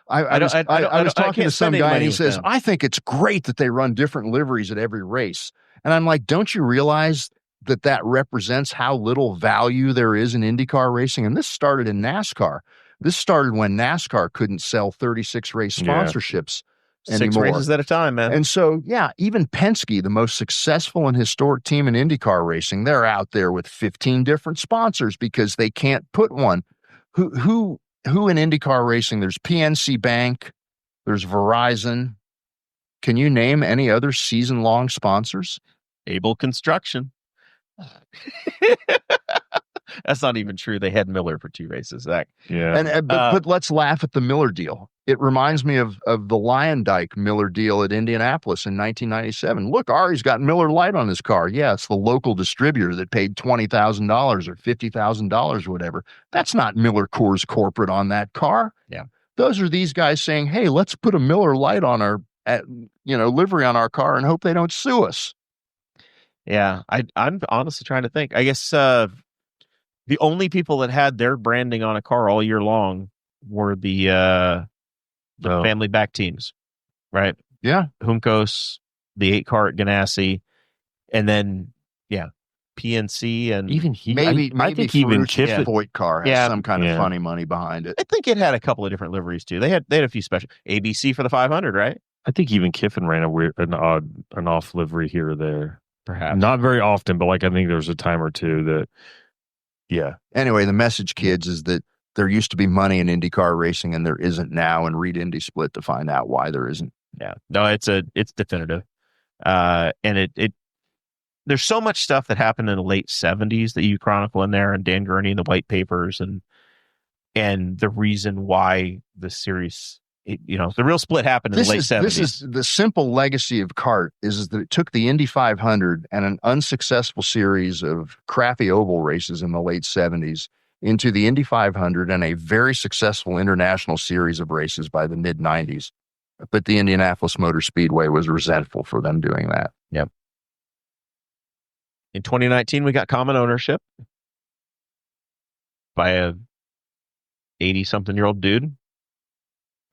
I was talking to some guy and he says, I think it's great that they run different liveries at every race. And I'm like, don't you realize that represents how little value there is in IndyCar racing? And this started in NASCAR. This started when NASCAR couldn't sell 36 race sponsorships anymore. 6 races at a time, man. And so, even Penske, the most successful and historic team in IndyCar racing, they're out there with 15 different sponsors because they can't put one. Who in IndyCar racing? There's PNC Bank, there's Verizon. Can you name any other season-long sponsors? Able Construction. That's not even true. They had Miller for 2 races. Yeah. But let's laugh at the Miller deal. It reminds me of the Lyondike Miller deal at Indianapolis in 1997. Look, Ari's got Miller Lite on his car. Yeah, it's the local distributor that paid $20,000 or $50,000 or whatever. That's not Miller Coors corporate on that car. Yeah. Those are these guys saying, hey, let's put a Miller Lite on our livery on our car and hope they don't sue us. Yeah, I'm honestly trying to think. I guess the only people that had their branding on a car all year long were the family-backed teams, right? Yeah. Juncos, the 8 car at Ganassi, and then, PNC and even I think even Kiffin Voigt car has some kind of funny money behind it. I think it had a couple of different liveries too. They had a few special ABC for the 500, right? I think even Kiffin ran an off livery here or there. Perhaps not very often, but I think there was a time or two that. Yeah. Anyway, the message, kids, is that there used to be money in IndyCar racing and there isn't now, and read Indy Split to find out why there isn't. Yeah. No, it's definitive. And it there's so much stuff that happened in the late 70s that you chronicle in there, and Dan Gurney and the white papers and the reason why the series, the real split happened in the late 70s. This is the simple legacy of kart is that it took the Indy 500 and an unsuccessful series of crappy oval races in the late 70s into the Indy 500 and a very successful international series of races by the mid 90s. But the Indianapolis Motor Speedway was resentful for them doing that. Yep. In 2019, we got common ownership by a 80-something-year-old dude.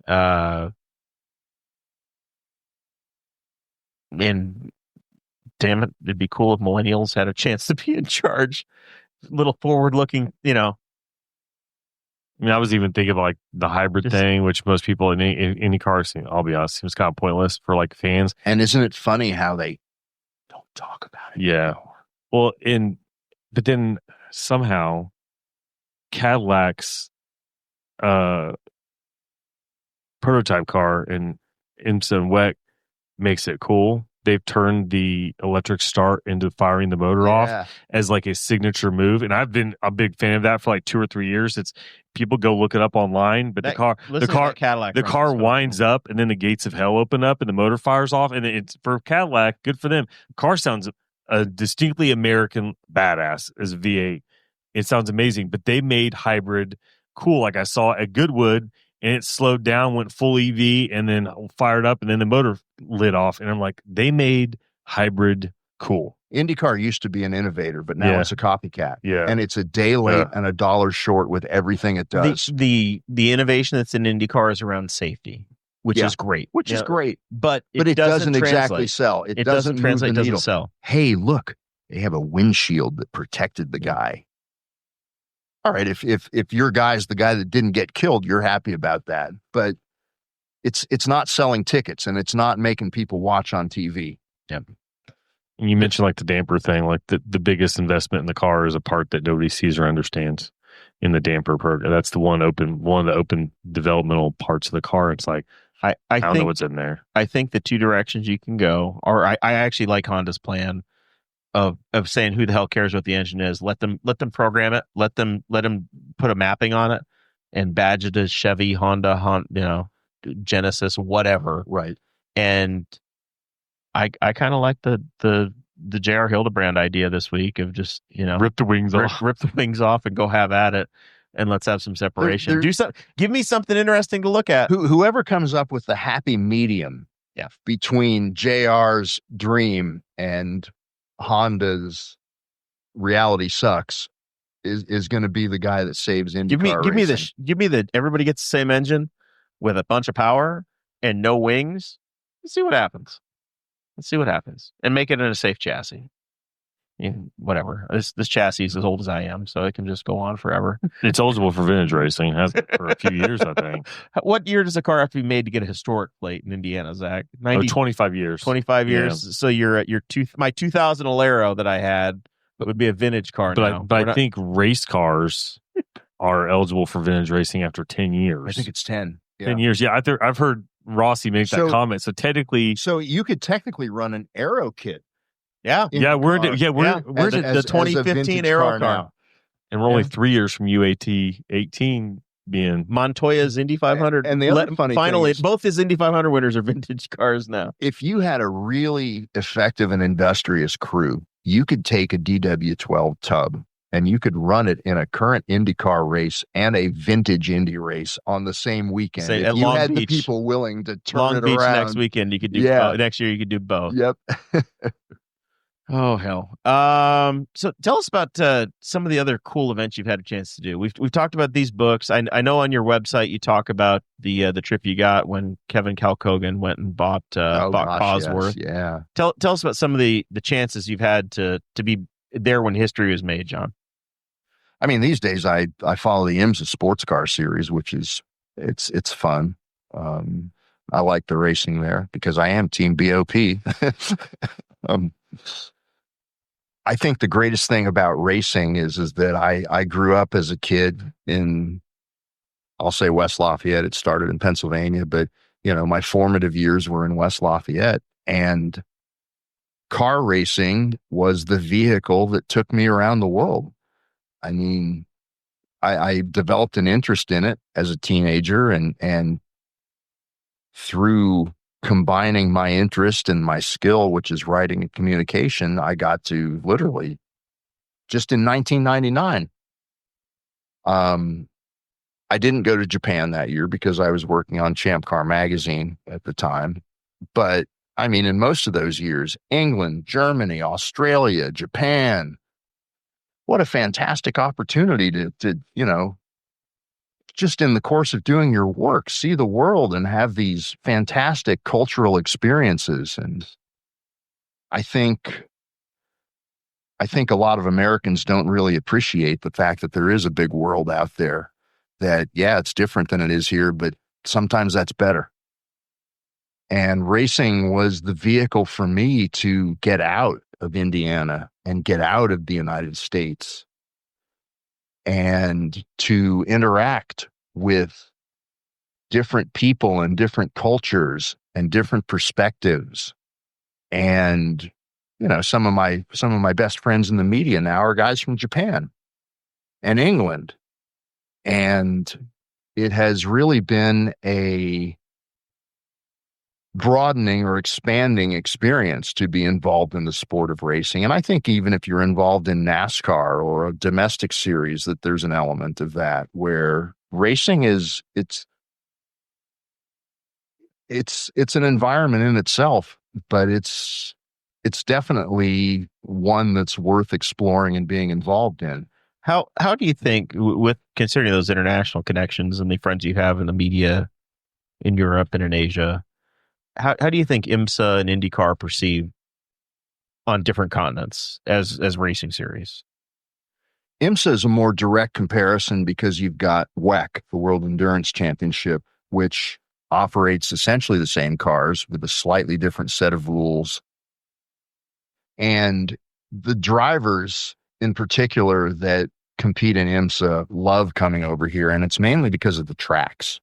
And damn it, it'd be cool if millennials had a chance to be in charge. A little forward-looking, I mean, I was even thinking of the hybrid thing, which most people in any car, I'll be honest, seems kind of pointless for fans. And isn't it funny how they don't talk about it? Yeah. Well, but then somehow Cadillac's prototype car and IMSA and WEC makes it cool. They've turned the electric start into firing the motor off as a signature move, and I've been a big fan of that for 2 or 3 years. It's people go look it up online, but the car winds up, and then the gates of hell open up, and the motor fires off, and it's for Cadillac, good for them. The car sounds a distinctly American badass as a V8. It sounds amazing, but they made hybrid cool. I saw at Goodwood. And it slowed down, went full EV, and then fired up, and then the motor lit off. And I'm like, they made hybrid cool. IndyCar used to be an innovator, but now it's a copycat. Yeah. And it's a day late and $1 short with everything it does. The innovation that's in IndyCar is around safety, which is great. Which is great. But it doesn't exactly sell. It doesn't translate, doesn't sell. Hey, look, they have a windshield that protected the guy. All right, if your guy's the guy that didn't get killed, you're happy about that. But it's not selling tickets, and it's not making people watch on TV. Yeah. And you mentioned the damper thing, the biggest investment in the car is a part that nobody sees or understands in the damper program. That's one of the open developmental parts of the car. It's I don't know what's in there. I think the 2 directions you can go, or I actually like Honda's plan of saying who the hell cares what the engine is. Let them program it. Let them put a mapping on it and badge it as Chevy, Honda, Genesis, whatever. Right. And I kind of like the J.R. Hildebrand idea this week of just rip the wings off and go have at it, and let's have some separation. Give me something interesting to look at. Whoever comes up with the happy medium between JR's dream and Honda's reality sucks is going to be the guy that saves IndyCar racing. Give me the everybody gets the same engine with a bunch of power and no wings. Let's see what happens. And make it in a safe chassis. Whatever. This chassis is as old as I am, so it can just go on forever. It's eligible for vintage racing. It has for a few years, I think. What year does a car have to be made to get a historic plate in Indiana, Zach? 25 years. 25 years. Yeah. So you're at my 2000 Alero that I had would be a vintage car now. But I think race cars are eligible for vintage racing after 10 years. I think it's 10. Yeah. 10 years. Yeah, I've heard Rossi make that comment. So you could technically run an Aero kit. Yeah. We're the 2015 Aero car. And we're only 3 years from UAT 18 being Montoya's Indy 500. And the other funny finally, thing is, both his Indy 500 winners are vintage cars now. If you had a really effective and industrious crew, you could take a DW12 tub and you could run it in a current IndyCar race and a vintage Indy race on the same weekend. Say, if you had the people willing to turn Long it Beach around. Next weekend, you could do both. Next year, you could do both. Yep. Oh, hell. So tell us about some of the other cool events you've had a chance to do. We've talked about these books. I know on your website you talk about the trip you got when Kevin Kalkogan went and bought Cosworth. Yes, yeah. Tell us about some of the chances you've had to be there when history was made, John. I mean, these days I follow the IMSA sports car series, which is it's fun. I like the racing there because I am Team BOP. I think the greatest thing about racing is that I grew up as a kid in, I'll say West Lafayette. It started in Pennsylvania, but my formative years were in West Lafayette, and car racing was the vehicle that took me around the world. I mean, I developed an interest in it as a teenager, and through combining my interest and my skill, which is writing and communication, I got to literally just in 1999. I didn't go to Japan that year because I was working on Champ Car magazine at the time. But I mean, in most of those years, England, Germany, Australia, Japan, what a fantastic opportunity to just in the course of doing your work, see the world and have these fantastic cultural experiences. And I think a lot of Americans don't really appreciate the fact that there is a big world out there that, it's different than it is here, but sometimes that's better. And racing was the vehicle for me to get out of Indiana and get out of the United States and to interact with different people and different cultures and different perspectives. And, some of my best friends in the media now are guys from Japan and England. And it has really been a broadening or expanding experience to be involved in the sport of racing. And I think even if you're involved in NASCAR or a domestic series, that there's an element of that where racing is, it's an environment in itself, but it's definitely one that's worth exploring and being involved in. How do you think, with considering those international connections and the friends you have in the media in Europe and in Asia, how do you think IMSA and IndyCar are perceived on different continents as racing series? IMSA is a more direct comparison because you've got WEC, the World Endurance Championship, which operates essentially the same cars with a slightly different set of rules. And the drivers in particular that compete in IMSA love coming over here, and it's mainly because of the tracks.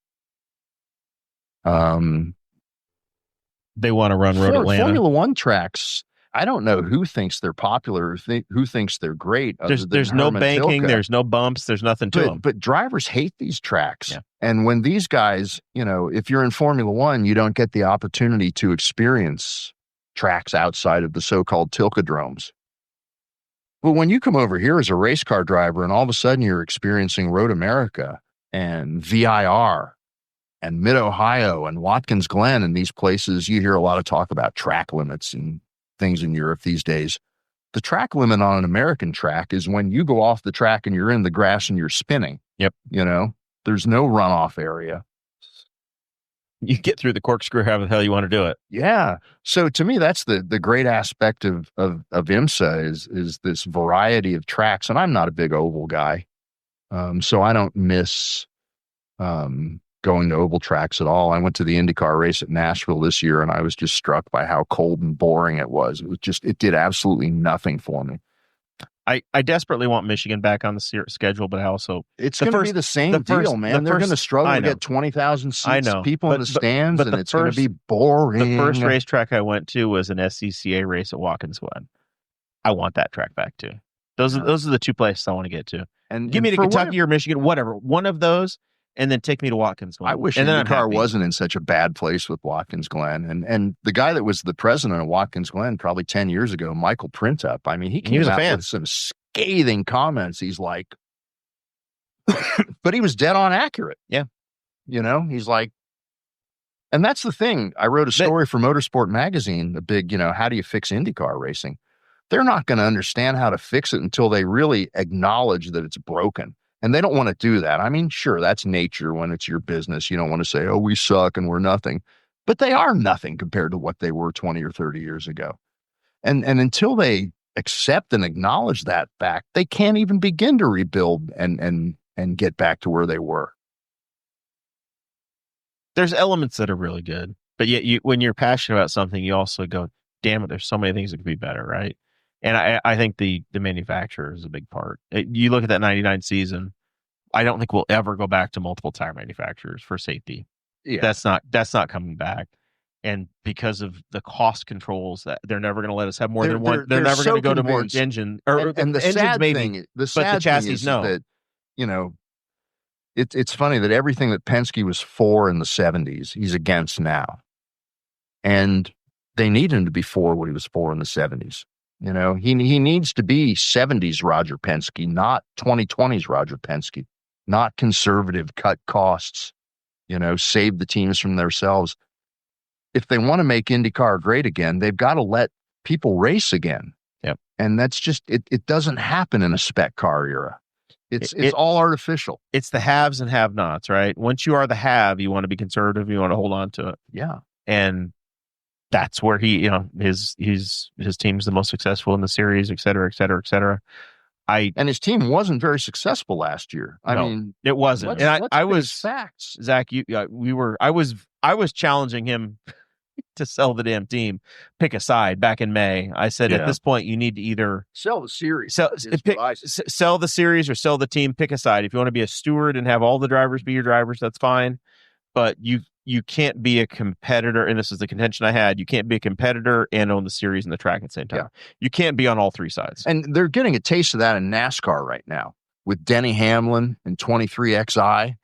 They want to run Road Atlanta. Formula One tracks, I don't know who thinks they're popular or who thinks they're great. There's no banking, there's no bumps, there's nothing to them. But drivers hate these tracks. Yeah. And when these guys, if you're in Formula One, you don't get the opportunity to experience tracks outside of the so-called Tilkodromes. But when you come over here as a race car driver and all of a sudden you're experiencing Road America and VIR and Mid-Ohio and Watkins Glen and these places, you hear a lot of talk about track limits and things in Europe these days. The track limit on an American track is when you go off the track and you're in the grass and you're spinning. Yep. You know, there's no runoff area. You get through the corkscrew however the hell you want to do it. Yeah. So to me, that's the great aspect of IMSA is this variety of tracks. And I'm not a big oval guy. So I don't miss going to oval tracks at all. I went to the IndyCar race at Nashville this year, and I was just struck by how cold and boring it was. It did absolutely nothing for me. I desperately want Michigan back on the schedule, but I also it's going to be the same deal, man. They're going to struggle to get 20,000 seats, people in the stands, and it's going to be boring. The first racetrack I went to was an SCCA race at Watkins Glen. I want that track back too. Those are the two places I want to get to. And give me to Kentucky or Michigan, whatever, one of those, and then take me to Watkins Glen. I wish IndyCar wasn't in such a bad place with Watkins Glen. And the guy that was the president of Watkins Glen probably 10 years ago, Michael Printup, I mean, he was out with some scathing comments. He's like, but he was dead on accurate. Yeah. You know, he's like, and that's the thing. I wrote a story for Motorsport magazine, a big, how do you fix IndyCar racing? They're not going to understand how to fix it until they really acknowledge that it's broken. And they don't want to do that. I mean, sure, that's nature when it's your business. You don't want to say, oh, we suck and we're nothing. But they are nothing compared to what they were 20 or 30 years ago. And until they accept and acknowledge that fact, they can't even begin to rebuild and get back to where they were. There's elements that are really good. But yet when you're passionate about something, you also go, damn it, there's so many things that could be better, right? And I think the manufacturer is a big part. You look at that 99 season, I don't think we'll ever go back to multiple tire manufacturers for safety. Yeah. That's not coming back. And because of the cost controls, that they're never going to let us have more than one. They're never going to go to more engine. And the sad thing, the chassis is that, it's funny that everything that Penske was for in the 70s, he's against now. And they need him to be for what he was for in the 70s. He needs to be 70s Roger Penske, not 2020s Roger Penske, not conservative, cut costs, save the teams from themselves. If they want to make IndyCar great again, they've got to let people race again. Yep. And that's just, it doesn't happen in a spec car era. It's all artificial. It's the haves and have-nots, right? Once you are the have, you want to be conservative, you want to hold on to it. Yeah. And that's where he, his team's the most successful in the series, et cetera, et cetera, et cetera. And his team wasn't very successful last year. I mean, it wasn't. And I was facts. Zach, I was challenging him to sell the damn team, pick a side back in May. I said, at this point, you need to either sell the series, sell the series or sell the team, pick a side. If you want to be a steward and have all the drivers be your drivers, that's fine. But you can't be a competitor, and this is the contention I had. You can't be a competitor and own the series and the track at the same time. Yeah. You can't be on all three sides. And they're getting a taste of that in NASCAR right now with Denny Hamlin and 23XI.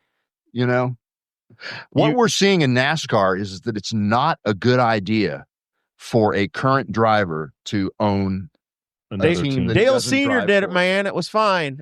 What we're seeing in NASCAR is that it's not a good idea for a current driver to own a team. Dale Sr. did it, man. It was fine.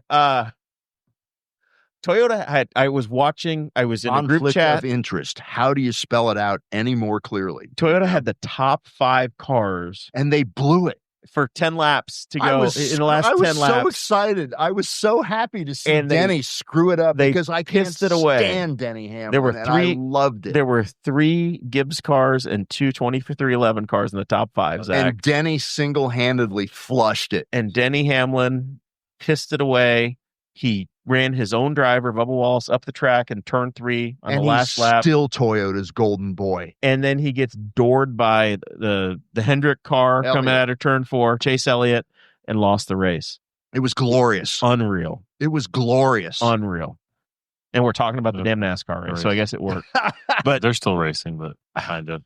Toyota I was in a group chat. Of interest. How do you spell it out any more clearly? Toyota had the top 5 cars. And they blew it. For 10 laps to go in the last 10 laps. I was so excited. I was so happy to see Denny screw it up because I can't stand Denny Hamlin. I loved it. There were 3 Gibbs cars and 2 2311 cars in the top 5, Zach. And Denny single-handedly flushed it. And Denny Hamlin pissed it away. He ran his own driver, Bubba Wallace, up the track in turn 3 on the last lap. Still Toyota's golden boy. And then he gets doored by the Hendrick car coming out of turn 4, Chase Elliott, and lost the race. It was glorious. Unreal. It was glorious. Unreal. And we're talking about the damn NASCAR race, so I guess it worked. But they're still racing, but kind of.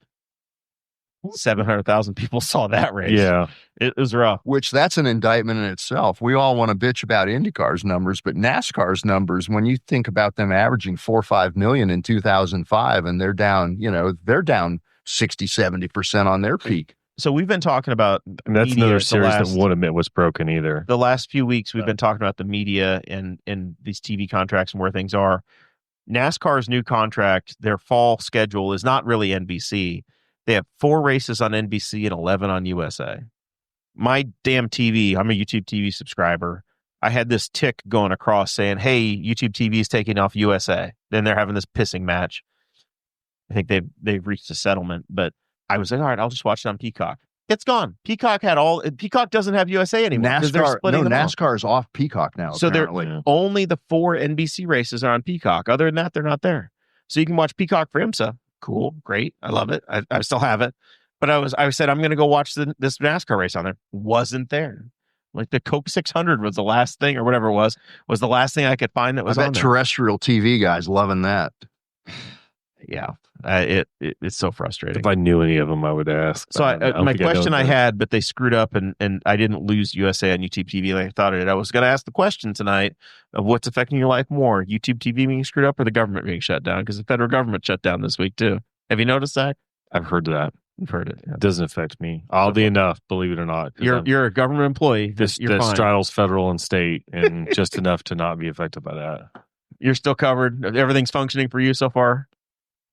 700,000 people saw that race. Yeah. It was rough. Which that's an indictment in itself. We all want to bitch about IndyCar's numbers, but NASCAR's numbers, when you think about them averaging 4 or 5 million in 2005, and they're down 60, 70% on their peak. So we've been talking about, and that's another series that won't admit was broken either. The last few weeks, we've been talking about the media and these TV contracts and where things are. NASCAR's new contract, their fall schedule is not really NBC. They have 4 races on NBC and 11 on USA. My damn TV, I'm a YouTube TV subscriber. I had this tick going across saying, hey, YouTube TV is taking off USA. Then they're having this pissing match. I think they've reached a settlement, but I was like, all right, I'll just watch it on Peacock. It's gone. Peacock doesn't have USA anymore. NASCAR is off Peacock now. So apparently. only the 4 NBC races are on Peacock. Other than that, they're not there. So you can watch Peacock for IMSA. Cool, great, I love it. I still have it. But I said I'm going to go watch this NASCAR race on there. Wasn't there. Like the Coke 600 was the last thing, or whatever it was the last thing I could find that was on there. Terrestrial TV guys loving that. Yeah, it's so frustrating. If I knew any of them, I would ask. So my question I had, but they screwed up, and I didn't lose USA on YouTube TV like I thought I did. I was going to ask the question tonight of what's affecting your life more, YouTube TV being screwed up or the government being shut down? Because the federal government shut down this week too. Have you noticed that? I've heard that. You've heard it. Yeah. It doesn't affect me. Oddly enough, believe it or not. You're a government employee. That straddles federal and state, and just enough to not be affected by that. You're still covered. Everything's functioning for you so far.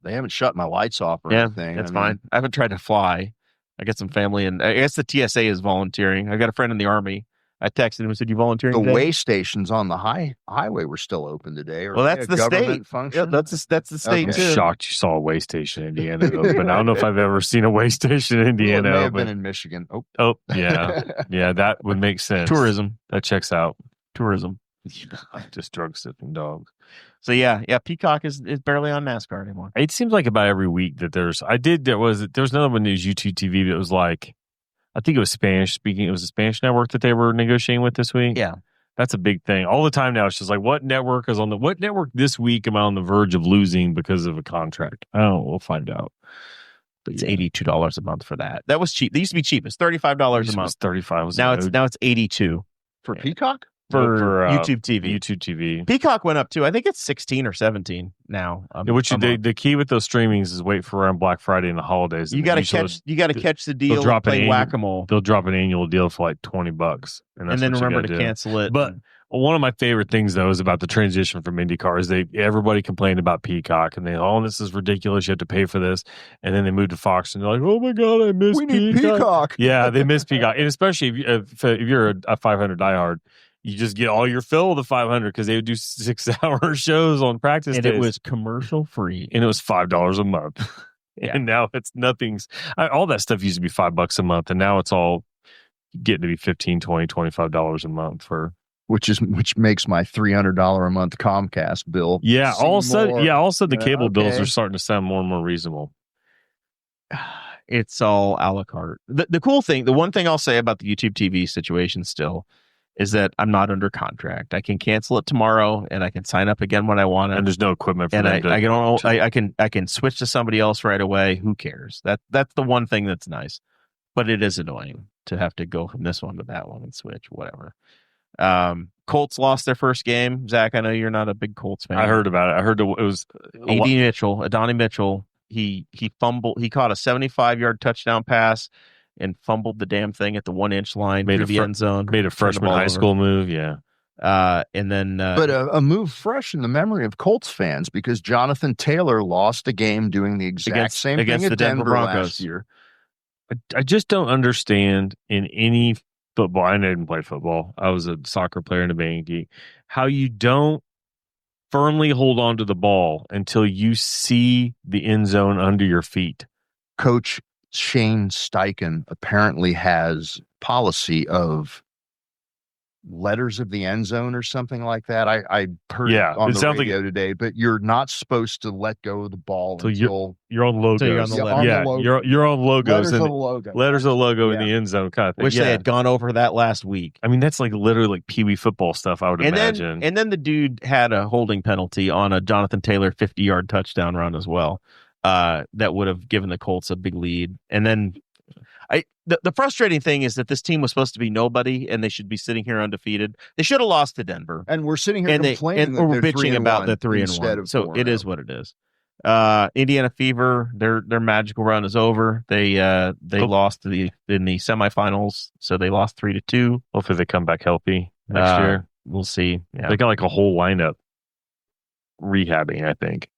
They haven't shut my lights off or anything. That's fine. I haven't tried to fly. I got some family, and I guess the TSA is volunteering. I got a friend in the Army. I texted him and said, "You volunteering?" The way stations on the highway were still open today. Well, that's the state function. Yeah, that's the state I'm too. shocked you saw a way station in Indiana, though, but I don't know if I've ever seen a way station in Indiana. Well, it may have been in Michigan. Oh, yeah, that would make sense. Tourism. That checks out. Tourism. Just drug sniffing dogs. So yeah, Peacock is barely on NASCAR anymore. It seems like about every week that there was another one that was YouTube TV that was like, I think it was Spanish speaking. It was a Spanish network that they were negotiating with this week. Yeah. That's a big thing. All the time now, it's just like, what network this week am I on the verge of losing because of a contract? I don't know. We'll find out. But it's $82 a month for that. That was cheap. They used to be cheap. It's $35 a month. $35. Now it's $82 for Peacock. For YouTube TV. YouTube TV. Peacock went up too. I think it's 16 or 17 now. The key with those streamings is wait for around Black Friday and the holidays. You got to catch the deal. Drop play whack-a-mole. They'll drop an annual deal for like $20, and then remember to cancel it. But one of my favorite things though is about the transition from IndyCar is everybody complained about Peacock and this is ridiculous. You have to pay for this, and then they moved to Fox and they're like, oh my god, I miss Peacock. Yeah, they miss Peacock, and especially if you're a 500 diehard. You just get all your fill of the 500 because they would do 6-hour shows on practice days. And it was commercial free. And it was $5 a month. Yeah. And now it's nothing's. All that stuff used to be $5 a month. And now it's all getting to be $15, $20, $25 a month for. Which makes my $300 a month Comcast bill. Yeah. Also the cable bills are starting to sound more and more reasonable. It's all a la carte. The cool thing, the one thing I'll say about the YouTube TV situation still is that I'm not under contract. I can cancel it tomorrow, and I can sign up again when I want to. And there's no equipment for that. And I can switch to somebody else right away. Who cares? That's the one thing that's nice, but it is annoying to have to go from this one to that one and switch. Whatever. Colts lost their first game. Zach, I know you're not a big Colts fan. I heard about it. I heard it was Adonai Mitchell. He fumbled. He caught a 75-yard touchdown pass and fumbled the damn thing at the 1-inch line through the end zone. Made a freshman high school move, yeah. And then, but a move fresh in the memory of Colts fans because Jonathan Taylor lost a game doing the exact same thing at Denver Broncos last year. I just don't understand in any football. I didn't play football. I was a soccer player and a band geek. How you don't firmly hold on to the ball until you see the end zone under your feet. Coach Shane Steichen apparently has policy of letters of the end zone or something like that. I heard it on the radio today, but you're not supposed to let go of the ball until you're on logos. You're on the letter. You're on logos. Letters of the logo in the end zone kind of thing. Wish they had gone over that last week. I mean, that's like literally like Pee Wee football stuff, I would imagine. And then the dude had a holding penalty on a Jonathan Taylor 50-yard touchdown run as well. That would have given the Colts a big lead. And then the frustrating thing is that this team was supposed to be nobody and they should be sitting here undefeated. They should have lost to Denver. And we're sitting here complaining and we're bitching about the 3-1. So it is what it is. Indiana Fever, their magical run is over. They lost in the semifinals, so they lost 3-2. Hopefully they come back healthy next year. We'll see. Yeah. They got like a whole lineup. rehabbing, I think.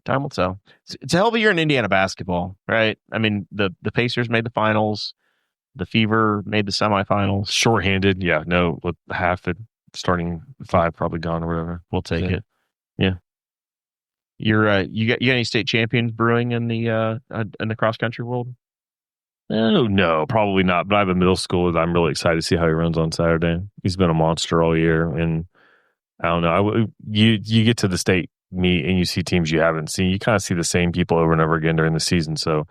Time will tell. It's a hell of a year in Indiana basketball, right? I mean, the Pacers made the finals. The Fever made the semifinals. Shorthanded, yeah. No, with half the starting five probably gone or whatever. We'll take it. Yeah. You got any state champions brewing in the cross country world? No, probably not. But I have a middle schooler that I'm really excited to see how he runs on Saturday. He's been a monster all year, and I don't know. You get to the state meet and you see teams you haven't seen. You kind of see the same people over and over again during the season. So,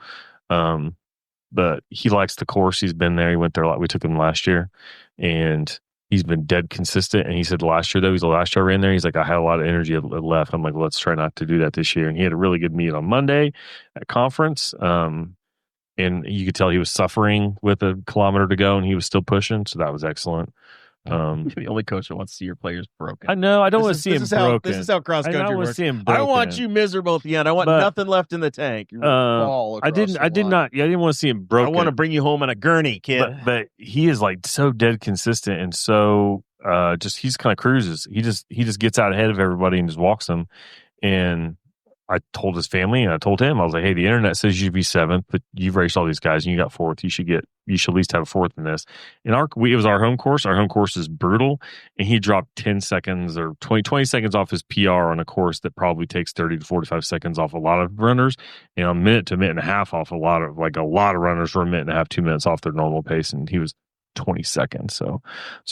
but he likes the course. He's been there. He went there a lot. We took him last year, and he's been dead consistent. And he said last year, though, he's the last year I ran there. He's like, I had a lot of energy left. I'm like, let's try not to do that this year. And he had a really good meet on Monday at conference. And you could tell he was suffering with a kilometer to go, and he was still pushing. So that was excellent. You're the only coach that wants to see your players broken. I know. I don't want to see him broken. This is how cross country works. I don't want you miserable at the end. I want nothing left in the tank. I didn't want to see him broken. I want to bring you home on a gurney, kid. But he is like so dead consistent and so he's kind of cruises. He just gets out ahead of everybody and just walks them. And I told his family and I told him, I was like, hey, the internet says you should be seventh, but you've raced all these guys and you got fourth. You should at least have a fourth in this. And it was our home course. Our home course is brutal. And he dropped 10 seconds or 20 seconds off his PR on a course that probably takes 30 to 45 seconds off a lot of runners, and a minute to minute and a half off a lot of runners for a minute and a half, 2 minutes off their normal pace. And he was 20 seconds. So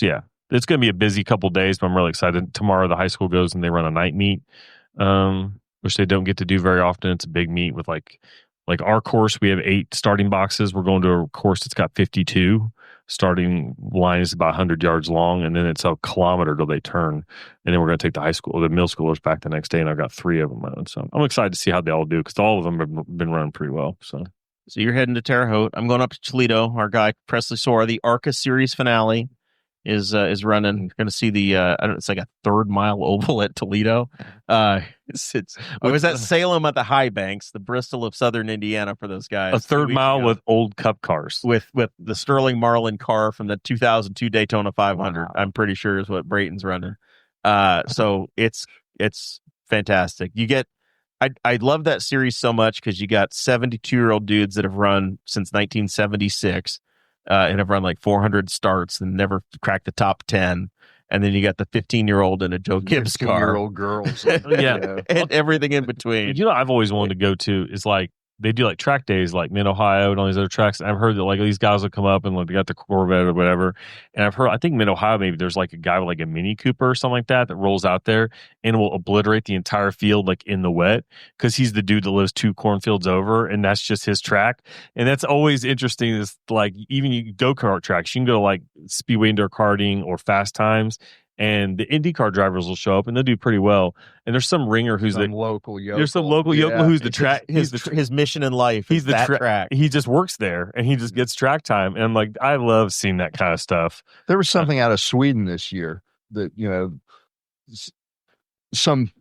yeah, it's going to be a busy couple days, but I'm really excited. Tomorrow the high school goes and they run a night meet. Which they don't get to do very often. It's a big meet with like our course. We have 8 starting boxes. We're going to a course that's got 52. Starting line is about 100 yards long, and then it's a kilometer till they turn. And then we're going to take the middle schoolers back the next day, and I've got 3 of them. So I'm excited to see how they all do because all of them have been running pretty well. So you're heading to Terre Haute. I'm going up to Toledo. Our guy Presley Sora, the ARCA series finale is running. You're going to see it's like a 3rd mile oval at Toledo. I was at Salem at the High Banks, the Bristol of Southern Indiana for those guys. A 3rd mile with old Cup cars. With the Sterling Marlin car from the 2002 Daytona 500. Wow. I'm pretty sure is what Brayton's running. So it's fantastic. I love that series so much because you got 72-year-old dudes that have run since 1976. And have run like 400 starts and never cracked the top 10. And then you got the 15-year-old in a Joe Gibbs car. 15-year-old girls. Yeah. And everything in between. You know, I've always wanted to go to is like, they do like track days like Mid-Ohio and all these other tracks. And I've heard that like these guys will come up and like they got the Corvette or whatever. And I've heard, I think Mid-Ohio, maybe there's like a guy with like a Mini Cooper or something like that rolls out there and will obliterate the entire field like in the wet because he's the dude that lives 2 cornfields over and that's just his track. And that's always interesting is like even you go-kart tracks, you can go to like Speedway Indoor Karting or Fast Times. And the IndyCar drivers will show up and they'll do pretty well. And there's some ringer who's local yokel. There's some local yokel who's the track. His mission in life. He's the track. He just works there and he just gets track time. And like I love seeing that kind of stuff. There was something out of Sweden this year that some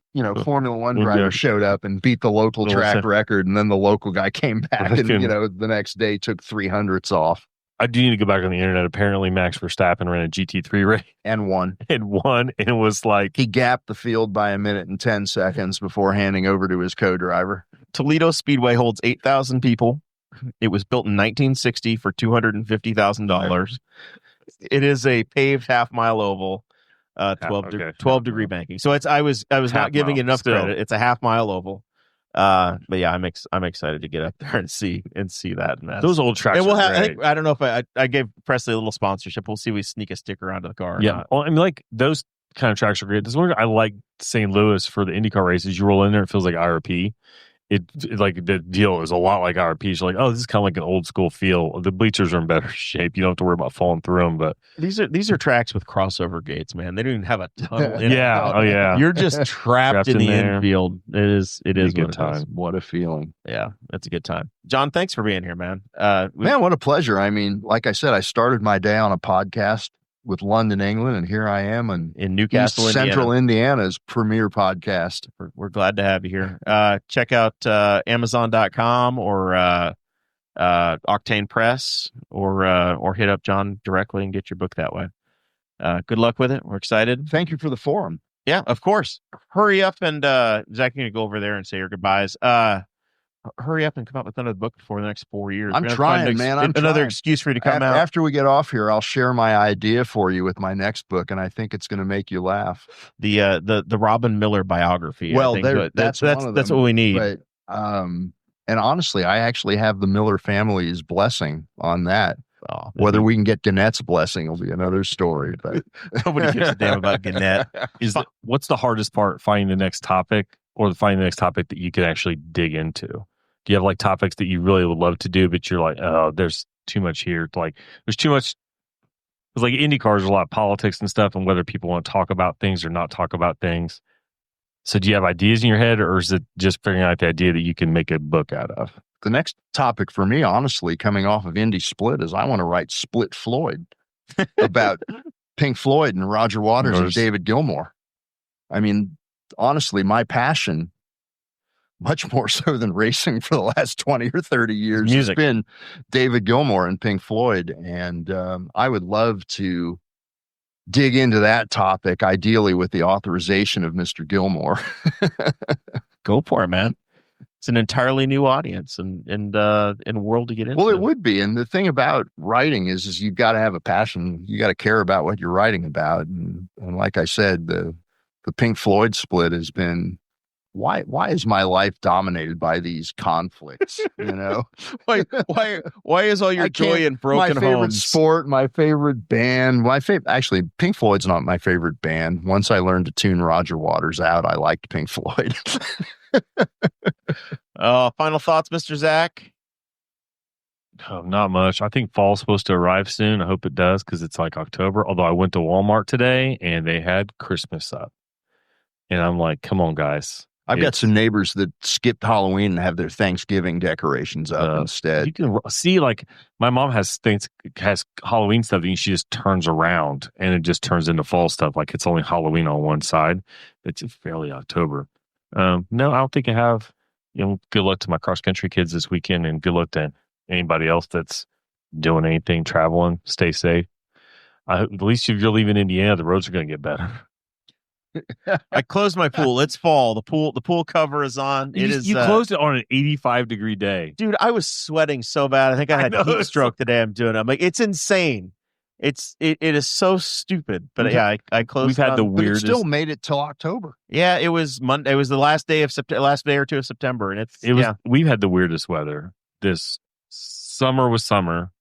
Formula One driver showed up and beat the local track record, and then the local guy came back and the next day took 300ths off. I do need to go back on the internet. Apparently, Max Verstappen ran a GT3 race and won. And it was like he gapped the field by 1 minute and 10 seconds before handing over to his co-driver. Toledo Speedway holds 8,000 people. It was built in 1960 for $250,000. It is a paved half-mile oval, 12 degree banking. So I was not giving it enough credit. It's a half-mile oval. But yeah, I'm excited to get up there and see that mess. Those old tracks. And I don't know if I gave Presley a little sponsorship. We'll see if we sneak a sticker onto the car. Yeah, well, I mean, like those kind of tracks are great. This one I like St. Louis for the IndyCar races. You roll in there, it feels like IRP. It like the deal is a lot like IRP. You're like, oh, this is kind of like an old school feel. The bleachers are in better shape. You don't have to worry about falling through them. But these are tracks with crossover gates, man. They don't even have a tunnel in yeah. it. Oh yeah. You're just trapped in the infield. It is a good time. What a feeling. Yeah, that's a good time. John, thanks for being here, man. Man, what a pleasure. I mean, like I said, I started my day on a podcast with London, England, and here I am in Newcastle, Central Indiana's premier podcast. We're glad to have you here. Check out Amazon.com or Octane Press or hit up John directly and get your book that way. Good luck with it. We're excited. Thank you for the forum. Yeah, of course. Hurry up and Zach, you're gonna go over there and say your goodbyes. Hurry up and come up with another book before the next 4 years. I'm trying, man. I'm another trying. excuse for you to come out. After we get off here, I'll share my idea for you with my next book, and I think it's going to make you laugh. The Robin Miller biography. Well, I think that's what we need. But, and honestly, I actually have the Miller family's blessing on that. Oh, whether we can get Gannett's blessing will be another story. But nobody gives a damn about Gannett. What's the hardest part? Finding the next topic, or finding the next topic that you can actually dig into? Do you have like topics that you really would love to do, but you're like, oh, there's too much here. Like, there's too much. It's like IndyCars, there's a lot of politics and stuff, and whether people want to talk about things or not talk about things. So, do you have ideas in your head, or is it just figuring out the idea that you can make a book out of? The next topic for me, honestly, coming off of Indy Split, is I want to write Split Floyd about Pink Floyd and Roger Waters and David Gilmour. I mean, honestly, my passion, much more so than racing for the last 20 or 30 years, has been David Gilmour and Pink Floyd. And I would love to dig into that topic, ideally with the authorization of Mr. Gilmour. Go for it, man. It's an entirely new audience and world to get into. Well, it would be. And the thing about writing is you've got to have a passion. You got to care about what you're writing about. And like I said, the Pink Floyd split has been, why is my life dominated by these conflicts? You know, why is all your joy in broken my favorite homes? Sport, my favorite band, actually, Pink Floyd's not my favorite band. Once I learned to tune Roger Waters out, I liked Pink Floyd. Final thoughts, Mr. Zach? Oh, not much. I think fall's supposed to arrive soon. I hope it does, because it's like October. Although I went to Walmart today and they had Christmas up. And I'm like, come on, guys. I've got some neighbors that skipped Halloween and have their Thanksgiving decorations up instead. You can see, like, my mom has Halloween stuff, and she just turns around and it just turns into fall stuff. Like, it's only Halloween on one side. It's fairly October. No, I don't think I have. Good luck to my cross country kids this weekend, and good luck to anybody else that's doing anything, traveling. Stay safe. At least if you're leaving Indiana, the roads are going to get better. I closed my pool. It's fall. The pool cover is on. You closed it on an 85-degree day. Dude, I was sweating so bad. I think I had heat stroke the day I'm doing it. I'm like, it's insane. It is so stupid. But yeah, I closed. We've had the weirdest. But it still made it till October. Yeah, it was Monday. It was the last day of September, last day or two of September, and We've had the weirdest weather. This summer was summer,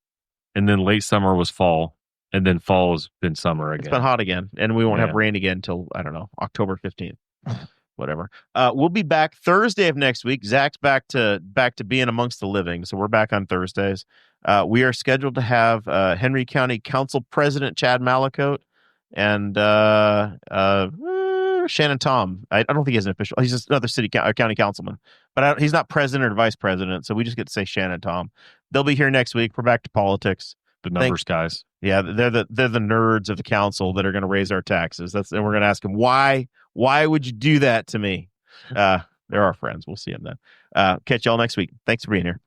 and then late summer was fall. And then fall has been summer again. It's been hot again. And we won't have rain again until, I don't know, October 15th. Whatever. We'll be back Thursday of next week. Zach's back to being amongst the living. So we're back on Thursdays. We are scheduled to have Henry County Council President Chad Malacote and Shannon Tom. I don't think he has an official. He's just another county councilman. But he's not president or vice president. So we just get to say Shannon Tom. They'll be here next week. We're back to politics. The numbers guys. Yeah, they're the nerds of the council that are going to raise our taxes. And we're going to ask them why would you do that to me? They're our friends. We'll see them then. Catch y'all next week. Thanks for being here.